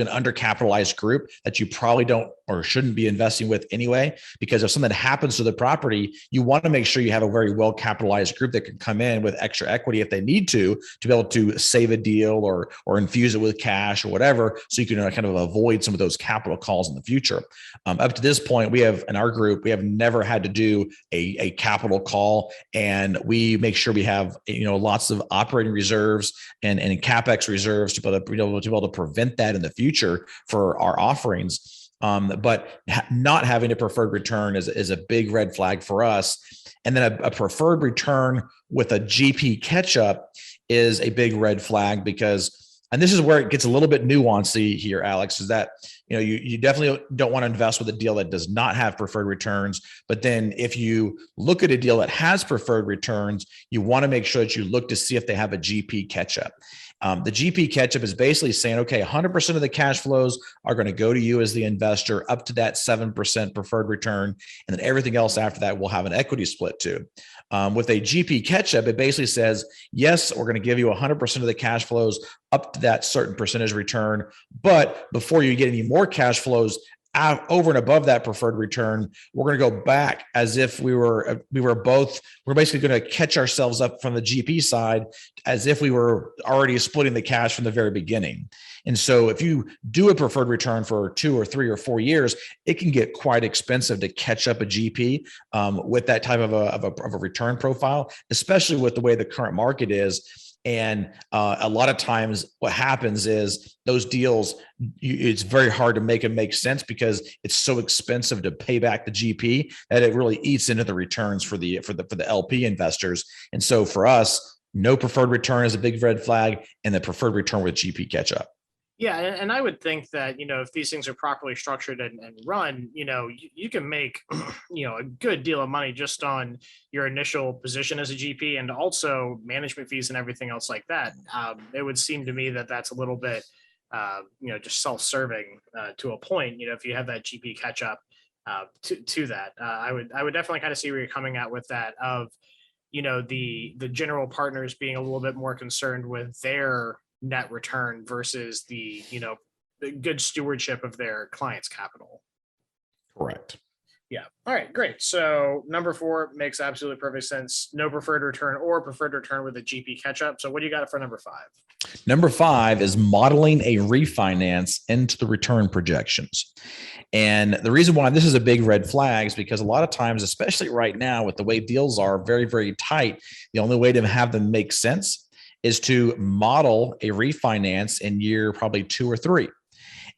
undercapitalized group that you probably don't or shouldn't be investing with anyway, because if something happens to the property, you want to make sure you have a very well capitalized group that can come in with extra equity if they need to be able to save a deal or infuse it with cash or whatever, so you can kind of avoid some of those capital calls in the future. Up to this point, we have in our group, we have never had to do a capital call, and we make sure we have lots of operating reserves and capex reserves to be able to prevent that in the future for our offerings. But not having a preferred return is a big red flag for us. And then a preferred return with a GP catch up is a big red flag, because, and this is where it gets a little bit nuanced here, Alex, is that you definitely don't want to invest with a deal that does not have preferred returns. But then if you look at a deal that has preferred returns, you want to make sure that you look to see if they have a GP catch up. The GP catch-up is basically saying, okay, 100% of the cash flows are going to go to you as the investor up to that 7% preferred return. And then everything else after that will have an equity split too. With a GP catch-up, it basically says, yes, we're going to give you 100% of the cash flows up to that certain percentage return. But before you get any more cash flows over and above that preferred return, we're going to go back as if we're basically going to catch ourselves up from the GP side as if we were already splitting the cash from the very beginning. And so if you do a preferred return for 2 or 3 or 4 years, it can get quite expensive to catch up a GP with that type of a return profile, especially with the way the current market is. And a lot of times what happens is those deals, it's very hard to make them make sense because it's so expensive to pay back the GP that it really eats into the returns for the LP investors. And so for us, no preferred return is a big red flag, and the preferred return with GP catch up. Yeah, and I would think that, if these things are properly structured and run, you can make, a good deal of money just on your initial position as a GP, and also management fees and everything else like that. It would seem to me that that's a little bit, just self-serving to a point, if you have that GP catch up to that. I would definitely kind of see where you're coming at with that of, the general partners being a little bit more concerned with their net return versus the good stewardship of their clients' capital. Correct. Yeah. All right, great. So number 4 makes absolutely perfect sense. No preferred return or preferred return with a GP catch up. So what do you got for number 5? Number 5 is modeling a refinance into the return projections. And the reason why this is a big red flag is because a lot of times, especially right now with the way deals are very, very tight, the only way to have them make sense is to model a refinance in year probably 2 or 3.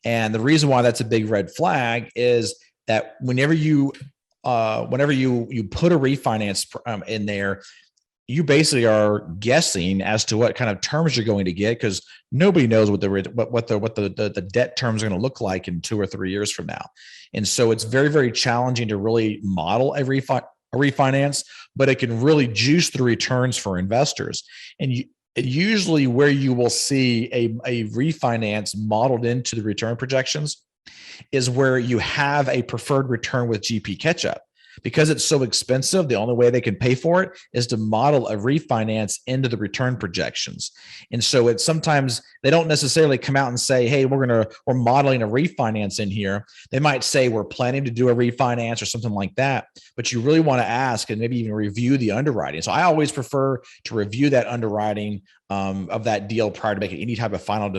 And the reason why that's a big red flag is that whenever you put a refinance in there, you basically are guessing as to what kind of terms you're going to get, because nobody knows what the debt terms are going to look like in 2 or 3 years from now. And so it's very, very challenging to really model a refinance, but it can really juice the returns for investors. And usually where you will see a refinance modeled into the return projections is where you have a preferred return with GP catch-up. Because it's so expensive, the only way they can pay for it is to model a refinance into the return projections. And so it's sometimes they don't necessarily come out and say, hey, we're modeling a refinance in here. They might say we're planning to do a refinance or something like that, but you really want to ask and maybe even review the underwriting. So I always prefer to review that underwriting of that deal prior to making any type of final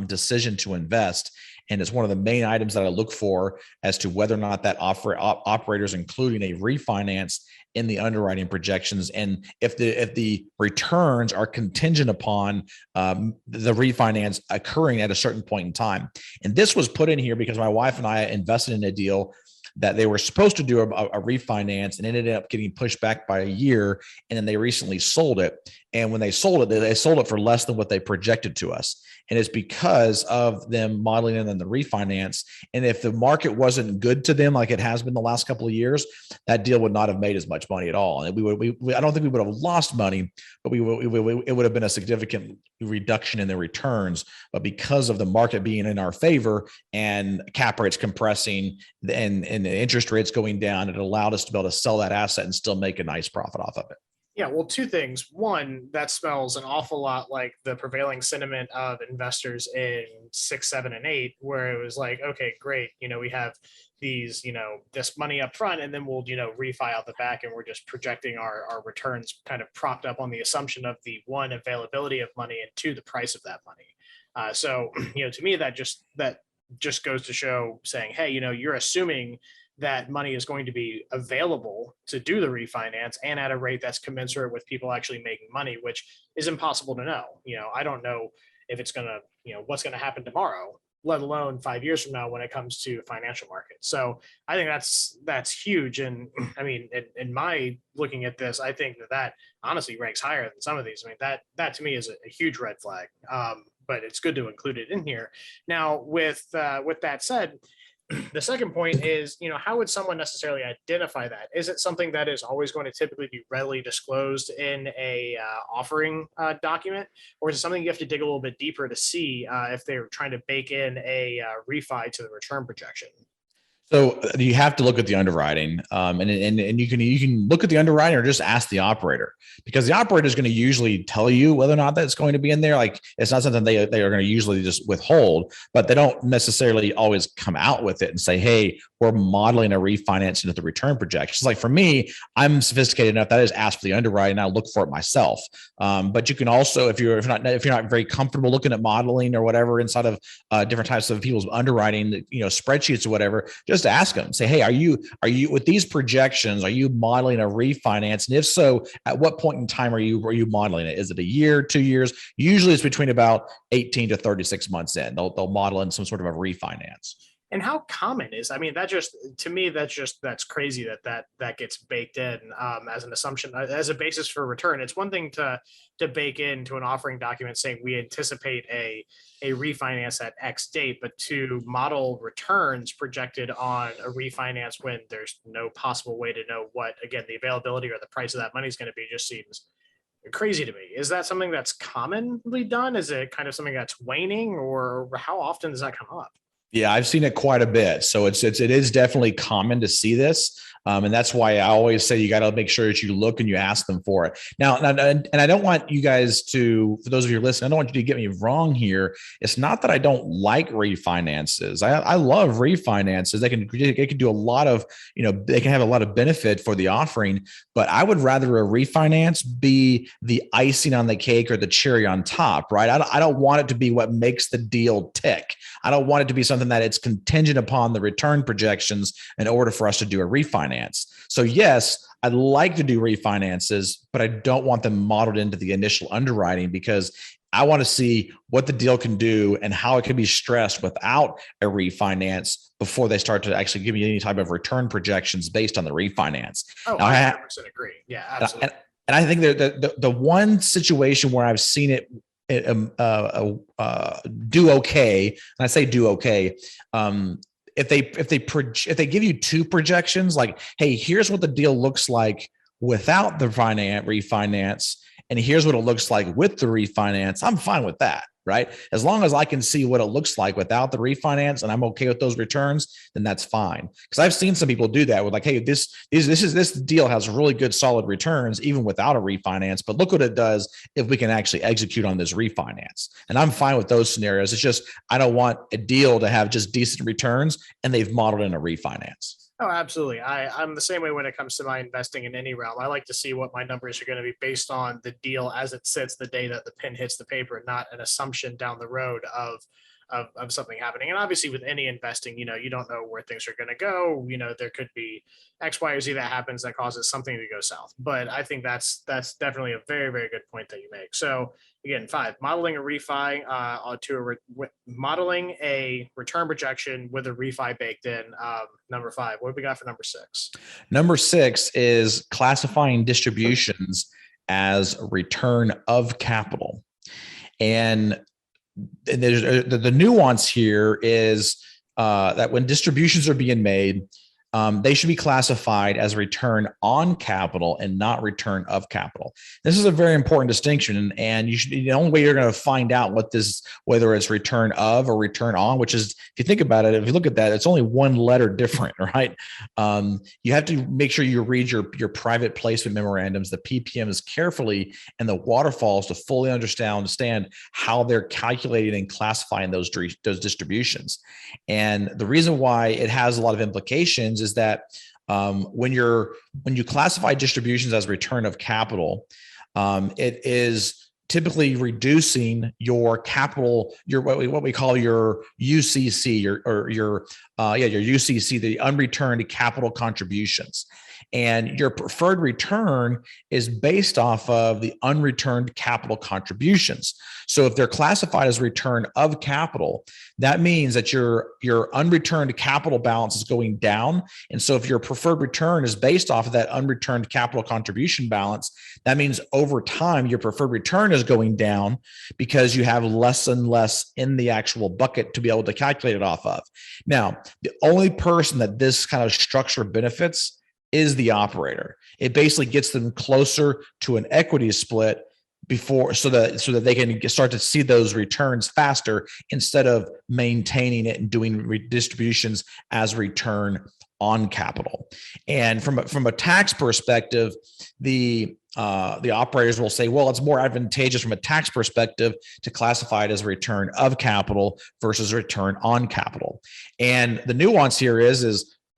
decision to invest. And it's one of the main items that I look for as to whether or not that operator is including a refinance in the underwriting projections, and if the returns are contingent upon the refinance occurring at a certain point in time. And this was put in here because my wife and I invested in a deal that they were supposed to do a refinance and ended up getting pushed back by a year. And then they recently sold it. And when they sold it, they sold it for less than what they projected to us. And it's because of them modeling in the refinance. And if the market wasn't good to them, like it has been the last couple of years, that deal would not have made as much money at all. And I don't think we would have lost money, but it would have been a significant reduction in the returns. But because of the market being in our favor and cap rates compressing and the interest rates going down, it allowed us to be able to sell that asset and still make a nice profit off of it. Yeah, well, two things. One, that smells an awful lot like the prevailing sentiment of investors in six, seven, and eight, where it was like, okay, great, we have these, this money up front, and then we'll, refi out the back, and we're just projecting our returns kind of propped up on the assumption of the one, availability of money, and two, the price of that money. So, to me, that just goes to show saying, hey, you're assuming that money is going to be available to do the refinance and at a rate that's commensurate with people actually making money, which is impossible to know. I don't know if it's going to, what's going to happen tomorrow, let alone 5 years from now when it comes to financial markets. So I think that's huge. And I mean, in my looking at this, I think that honestly ranks higher than some of these. I mean, that to me is a huge red flag. But it's good to include it in here. Now, with that said, the second point is, how would someone necessarily identify that? Is it something that is always going to typically be readily disclosed in a offering document, or is it something you have to dig a little bit deeper to see if they're trying to bake in a refi to the return projection? So you have to look at the underwriting, and you can look at the underwriting or just ask the operator, because the operator is going to usually tell you whether or not that's going to be in there. Like, it's not something they are going to usually just withhold, but they don't necessarily always come out with it and say, "Hey, we're modeling a refinance into the return projections." Like for me, I'm sophisticated enough that I just ask for the underwriting and I look for it myself. But you can also, if you're not very comfortable looking at modeling or whatever inside of different types of people's underwriting, spreadsheets or whatever, just ask them, say, hey, are you with these projections, are you modeling a refinance? And if so, at what point in time are you modeling it? Is it a year, 2 years? Usually it's between about 18 to 36 months in. They'll model in some sort of a refinance. And how common is, I mean, that just, to me, that's crazy that gets baked in as an assumption, as a basis for return. It's one thing to bake into an offering document saying we anticipate a refinance at X date, but to model returns projected on a refinance when there's no possible way to know what, again, the availability or the price of that money is going to be, just seems crazy to me. Is that something that's commonly done? Is it kind of something that's waning, or how often does that come up? Yeah, I've seen it quite a bit. So it is definitely common to see this. And that's why I always say you got to make sure that you look and you ask them for it. Now, and I don't want you guys to, for those of you listening, I don't want you to get me wrong here. It's not that I don't like refinances. I love refinances. They can do a lot of, they can have a lot of benefit for the offering, but I would rather a refinance be the icing on the cake or the cherry on top, right? I don't want it to be what makes the deal tick. I don't want it to be something that it's contingent upon the return projections in order for us to do a refinance. So yes, I'd like to do refinances, but I don't want them modeled into the initial underwriting, because I want to see what the deal can do and how it can be stressed without a refinance before they start to actually give me any type of return projections based on the refinance. Oh, now, I 100% agree. Yeah, absolutely. And I think that the one situation where I've seen it do okay, and I say do okay, if they give you two projections, like, hey, here's what the deal looks like without the refinance, and here's what it looks like with the refinance, I'm fine with that, right? As long as I can see what it looks like without the refinance and I'm okay with those returns, then that's fine. Because I've seen some people do that with like, hey, this deal has really good solid returns even without a refinance, but look what it does if we can actually execute on this refinance. And I'm fine with those scenarios. It's just, I don't want a deal to have just decent returns and they've modeled in a refinance. Oh, absolutely. I'm the same way when it comes to my investing in any realm. I like to see what my numbers are going to be based on the deal as it sits the day that the pen hits the paper, not an assumption down the road of something happening. And obviously with any investing, you don't know where things are going to go. There could be X, Y, or Z that happens that causes something to go south. But I think that's definitely a very, very good point that you make. So again, 5, modeling a refi modeling a return projection with a refi baked in. Number 5, what do we got for number 6? Number 6 is classifying distributions as return of capital. And there's the nuance here is that when distributions are being made, they should be classified as return on capital and not return of capital. This is a very important distinction, and the only way you're going to find out whether it's return of or return on, which is, if you think about it, if you look at that, it's only one letter different, right? You have to make sure you read your private placement memorandums, the PPMs carefully, and the waterfalls to fully understand how they're calculating and classifying those distributions. And the reason why it has a lot of implications is that when you classify distributions as return of capital, it is typically reducing your capital, what we call your UCC, your UCC, the unreturned capital contributions. And your preferred return is based off of the unreturned capital contributions. So if they're classified as return of capital, that means that your unreturned capital balance is going down. And so if your preferred return is based off of that unreturned capital contribution balance, that means over time, your preferred return is going down because you have less and less in the actual bucket to be able to calculate it off of. Now, the only person that this kind of structure benefits is the operator. It basically gets them closer to an equity split so that they can start to see those returns faster instead of maintaining it and doing redistributions as return on capital. And from a tax perspective, the operators will say, well, it's more advantageous from a tax perspective to classify it as a return of capital versus return on capital. And the nuance here is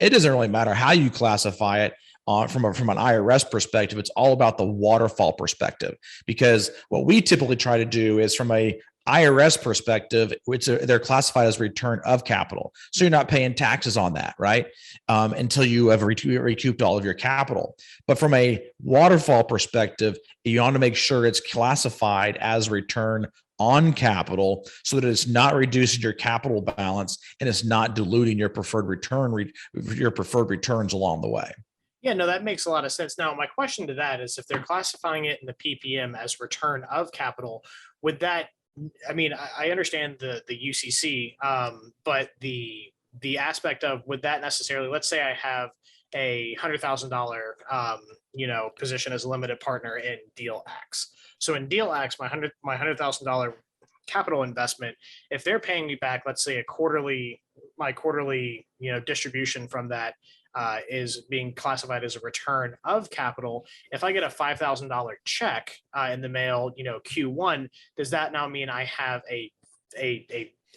it doesn't really matter how you classify it. From an IRS perspective, it's all about the waterfall perspective, because what we typically try to do is, from a IRS perspective, they're classified as return of capital. So you're not paying taxes on that, right? Until you have recouped all of your capital. But from a waterfall perspective, you want to make sure it's classified as return on capital so that it's not reducing your capital balance and it's not diluting your preferred returns along the way. Yeah, no, that makes a lot of sense. Now, my question to that is, if they're classifying it in the PPM as return of capital, would that, I mean, I understand the UCC, but the aspect of, would that necessarily, let's say I have a $100,000, position as a limited partner in deal X. So in deal X, my $100,000 capital investment, if they're paying me back, let's say my quarterly, distribution from that is being classified as a return of capital. If I get a $5,000 check in the mail, Q1, does that now mean I have a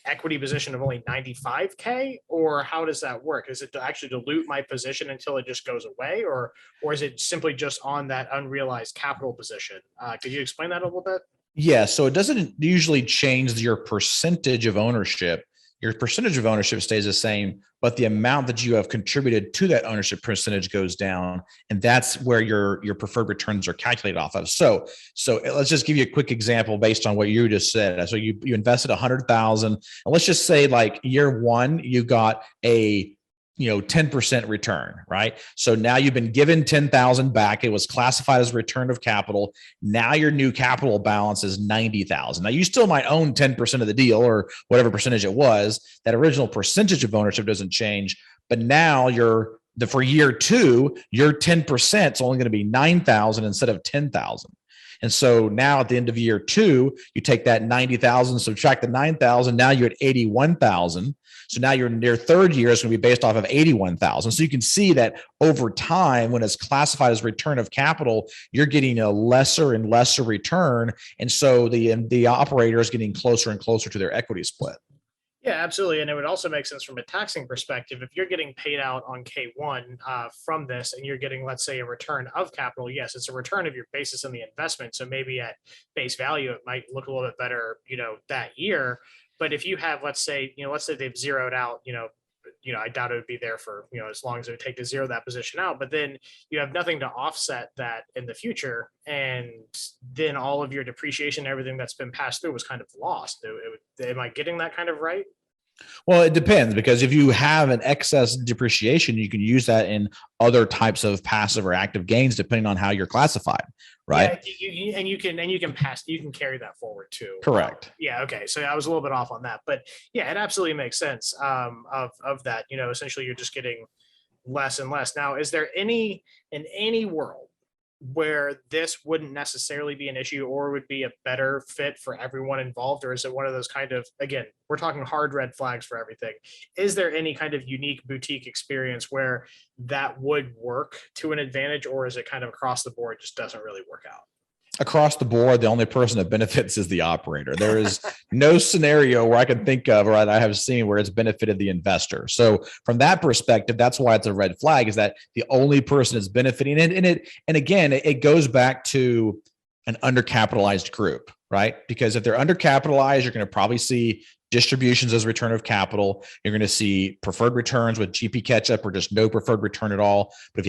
equity position of only 95K, or how does that work? Is it to actually dilute my position until it just goes away, or is it simply just on that unrealized capital position? Could you explain that a little bit? Yeah, so it doesn't usually change your percentage of ownership. Your percentage of ownership stays the same, but the amount that you have contributed to that ownership percentage goes down, and that's where your preferred returns are calculated off of. So let's just give you a quick example based on what you just said. So you invested $100,000, and let's just say, like, year one, you got a 10% return, right? So now you've been given 10,000 back. It was classified as return of capital. Now your new capital balance is 90,000. Now you still might own 10% of the deal, or whatever percentage it was. That original percentage of ownership doesn't change, but now for year two, your 10% is only going to be 9,000 instead of 10,000. And so now at the end of year two, you take that 90,000, subtract the 9,000. Now you're at 81,000. So now your third year is going to be based off of 81,000. So you can see that over time, when it's classified as return of capital, you're getting a lesser and lesser return. And so the operator is getting closer and closer to their equity split. Yeah, absolutely. And it would also make sense from a taxing perspective. If you're getting paid out on K1 from this, and you're getting, let's say, a return of capital, yes, it's a return of your basis in the investment. So maybe at base value, it might look a little bit better, that year. But if you have, let's say they've zeroed out, I doubt it would be there for, as long as it would take to zero that position out, but then you have nothing to offset that in the future. And then all of your depreciation, everything that's been passed through was kind of lost. Am I getting that kind of right? Well, it depends, because if you have an excess depreciation, you can use that in other types of passive or active gains, depending on how you're classified, right? Yeah, you can carry that forward too. Correct. Yeah. Okay. So I was a little bit off on that, but yeah, it absolutely makes sense of that. Essentially, you're just getting less and less. Now, is there in any world where this wouldn't necessarily be an issue or would be a better fit for everyone involved? Or is it one of those kind of, again, we're talking hard red flags for everything. Is there any kind of unique boutique experience where that would work to an advantage, or is it kind of across the board just doesn't really work out? Across the board, the only person that benefits is the operator. There is no scenario where I can think of or I have seen where it's benefited the investor. So from that perspective, that's why it's a red flag, is that the only person is benefiting. And again, it goes back to an undercapitalized group, right? Because if they're undercapitalized, you're going to probably see distributions as return of capital. You're going to see preferred returns with GP catch-up or just no preferred return at all. But if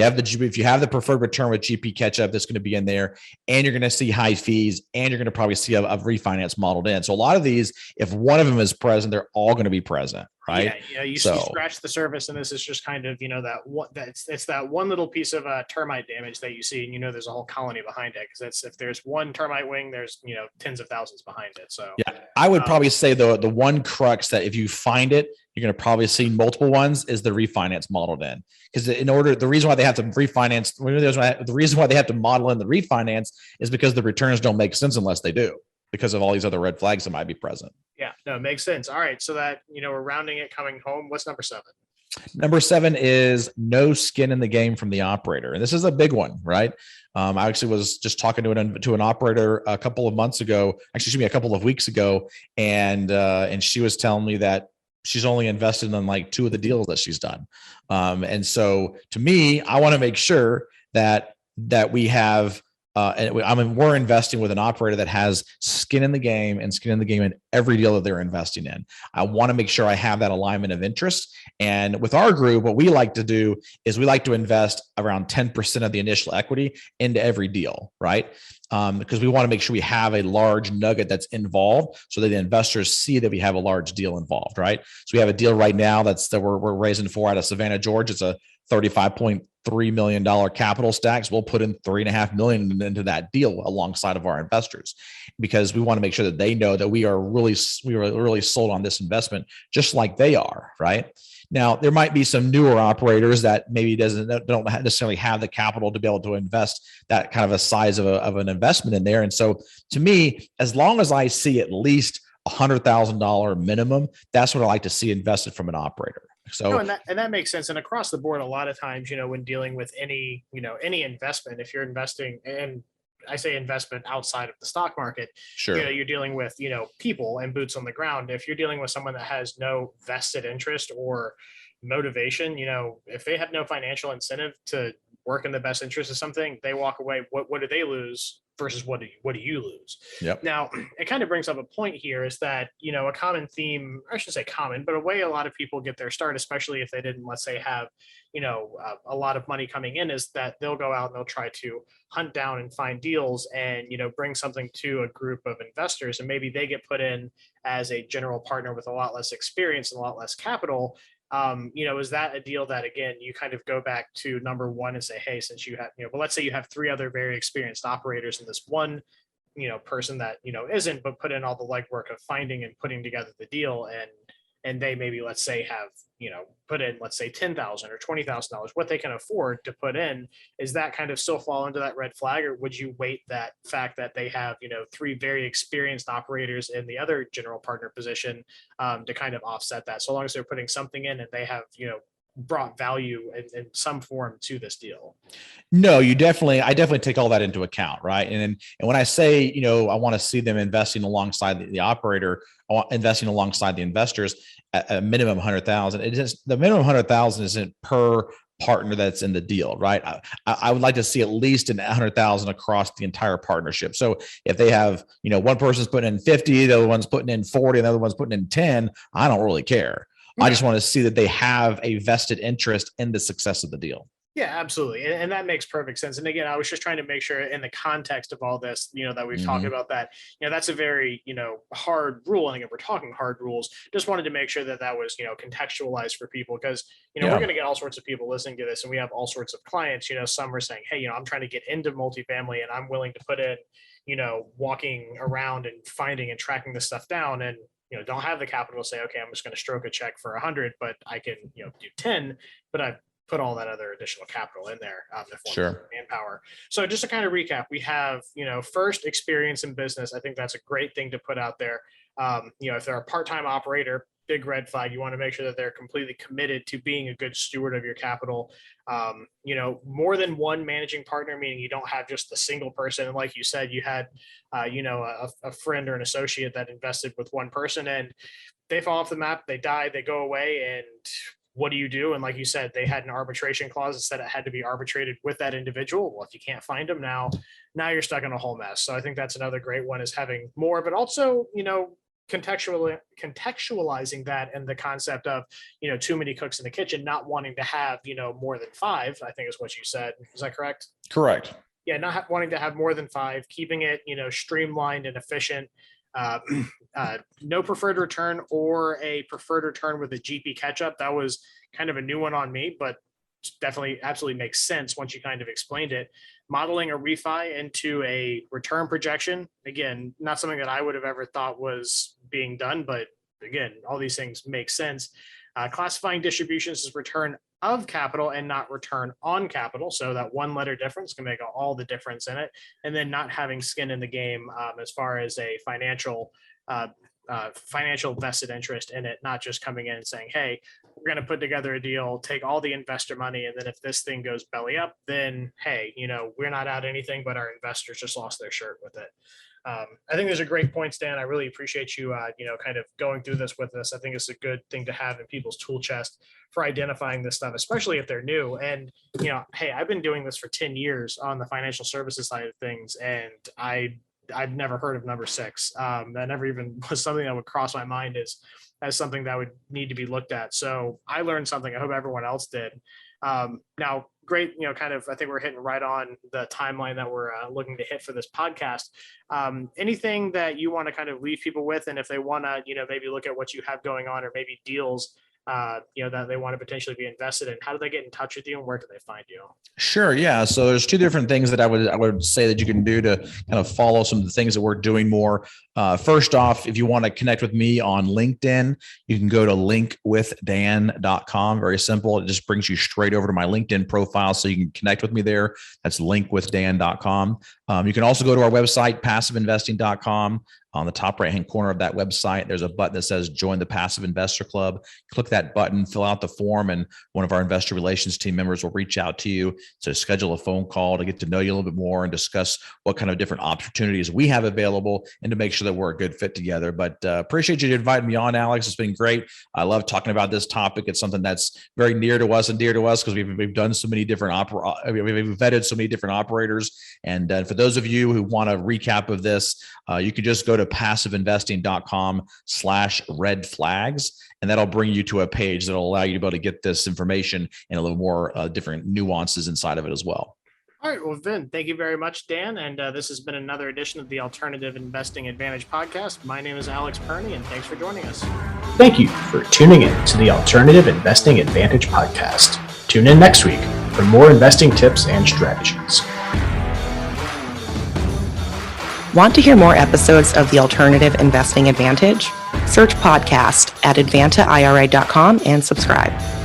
you have the preferred return with GP catch-up, that's going to be in there, and you're going to see high fees, and you're going to probably see a refinance modeled in. So a lot of these, if one of them is present, they're all going to be present. Right. Yeah. You scratch the surface, and this is just kind of, it's that one little piece of termite damage that you see, and there's a whole colony behind it, because if there's one termite wing, there's tens of thousands behind it. So yeah, I would probably say the one crux that if you find it, you're going to probably see multiple ones is the refinance modeled in, because the reason why they have to refinance, the reason why they have to model in the refinance is because the returns don't make sense unless they do, because of all these other red flags that might be present. Yeah, no, it makes sense. All right. So that, we're rounding it coming home. What's number 7? Number 7 is no skin in the game from the operator. And this is a big one, right? I actually was just talking to an operator a couple of months ago, a couple of weeks ago. And she was telling me that she's only invested in like 2 of the deals that she's done. And so to me, I want to make sure that we have, we're investing with an operator that has skin in the game in every deal that they're investing in. I want to make sure I have that alignment of interest. And with our group, what we like to do is we like to invest around 10% of the initial equity into every deal, right? Because we want to make sure we have a large nugget that's involved so that the investors see that we have a large deal involved, right? So we have a deal right now that we're raising for out of Savannah, Georgia. It's a $35.3 million capital stacks. We'll put in $3.5 million into that deal alongside of our investors, because we want to make sure that they know that we are really sold on this investment, just like they are, right? Now, there might be some newer operators that maybe don't necessarily have the capital to be able to invest that kind of a size of an investment in there. And so to me, as long as I see at least $100,000 minimum, that's what I like to see invested from an operator. So, and that makes sense. And across the board, a lot of times, when dealing with any investment, if you're investing, and I say investment outside of the stock market, sure, you're dealing with, people and boots on the ground. If you're dealing with someone that has no vested interest or motivation, if they have no financial incentive to work in the best interest of something, they walk away. What do they lose versus what do you lose? Yep. Now, it kind of brings up a point here, is that, a common theme, I shouldn't say common, but a way a lot of people get their start, especially if they didn't, let's say, have, a lot of money coming in, is that they'll go out and they'll try to hunt down and find deals and, bring something to a group of investors, and maybe they get put in as a general partner with a lot less experience and a lot less capital. Is that a deal that, again, you kind of go back to number 1 and say, hey, since you have, but let's say you have 3 other very experienced operators, and this one, person that, isn't, but put in all the legwork of finding and putting together the deal, and they maybe, let's say, have, put in, let's say, $10,000 or $20,000, what they can afford to put in, is that kind of still fall into that red flag? Or would you weight that fact that they have, 3 very experienced operators in the other general partner position to kind of offset that, so long as they're putting something in and they have, brought value in some form to this deal? No, I definitely take all that into account, right? And when I say, I want to see them investing alongside the operator, investing alongside the investors at a minimum 100,000. It is the minimum 100,000 isn't per partner that's in the deal, right? I would like to see at least an 100,000 across the entire partnership. So if they have, one person's putting in 50, the other one's putting in 40, and the other one's putting in 10, I don't really care. I just want to see that they have a vested interest in the success of the deal. Yeah, absolutely. And that makes perfect sense. And again, I was just trying to make sure in the context of all this, that we've talked about that, that's a very, hard rule. And again, we're talking hard rules. Just wanted to make sure that was, contextualized for people, because, we're going to get all sorts of people listening to this, and we have all sorts of clients. Some are saying, hey, I'm trying to get into multifamily, and I'm willing to put in, walking around and finding and tracking this stuff down, and don't have the capital to say, okay, I'm just going to stroke a check for 100, but I can, do 10, but put all that other additional capital in there. Sure. Manpower. So just to kind of recap, we have, first, experience in business. I think that's a great thing to put out there. If they're a part-time operator, big red flag. You want to make sure that they're completely committed to being a good steward of your capital. More than one managing partner, meaning you don't have just a single person. And like you said, you had, a friend or an associate that invested with one person and they fall off the map, they die, they go away. And what do you do? And like you said, they had an arbitration clause that said it had to be arbitrated with that individual. Well, if you can't find them now you're stuck in a whole mess. So I think that's another great one, is having more, but also, contextualizing that and the concept of, too many cooks in the kitchen, not wanting to have, more than 5, I think is what you said. Is that correct? Correct. Yeah. Not wanting to have more than 5, keeping it, streamlined and efficient. No preferred return or a preferred return with a GP catch up. That was kind of a new one on me, but definitely absolutely makes sense once you kind of explained it. Modeling a refi into a return projection. Again, not something that I would have ever thought was being done, but again, all these things make sense. Classifying distributions as return of capital and not return on capital. So that one letter difference can make all the difference in it. And then not having skin in the game as far as a financial vested interest in it, not just coming in and saying, hey, we're going to put together a deal, take all the investor money. And then if this thing goes belly up, then, hey, we're not out anything, but our investors just lost their shirt with it. I think those are great points, Dan. I really appreciate you, kind of going through this with us. I think it's a good thing to have in people's tool chest for identifying this stuff, especially if they're new. And, hey, I've been doing this for 10 years on the financial services side of things, and I've never heard of number 6. That never even was something that would cross my mind as something that would need to be looked at. So I learned something. I hope everyone else did. Now, great, kind of, I think we're hitting right on the timeline that we're looking to hit for this podcast. Anything that you want to kind of leave people with, and if they want to, maybe look at what you have going on, or maybe deals, that they want to potentially be invested in, how do they get in touch with you and where can they find you? Sure. Yeah. So there's 2 different things that I would say that you can do to kind of follow some of the things that we're doing more. First off, if you want to connect with me on LinkedIn, you can go to linkwithdan.com. Very simple. It just brings you straight over to my LinkedIn profile, so you can connect with me there. That's linkwithdan.com. You can also go to our website, passiveinvesting.com. On the top right-hand corner of that website, there's a button that says Join the Passive Investor Club. Click that button, fill out the form, and one of our investor relations team members will reach out to you to schedule a phone call to get to know you a little bit more and discuss what kind of different opportunities we have available and to make sure that we're a good fit together. But appreciate you inviting me on, Alex. It's been great. I love talking about this topic. It's something that's very near to us and dear to us because we've done so many different we've vetted so many different operators. And for those of you who want a recap of this, you can just go to passiveinvesting.com/red flags, and that'll bring you to a page that'll allow you to be able to get this information and a little more different nuances inside of it as well. All right. Well, Vin, thank you very much, Dan. And this has been another edition of the Alternative Investing Advantage podcast. My name is Alex Perny, and thanks for joining us. Thank you for tuning in to the Alternative Investing Advantage podcast. Tune in next week for more investing tips and strategies. Want to hear more episodes of the Alternative Investing Advantage? Search podcast at advantaira.com and subscribe.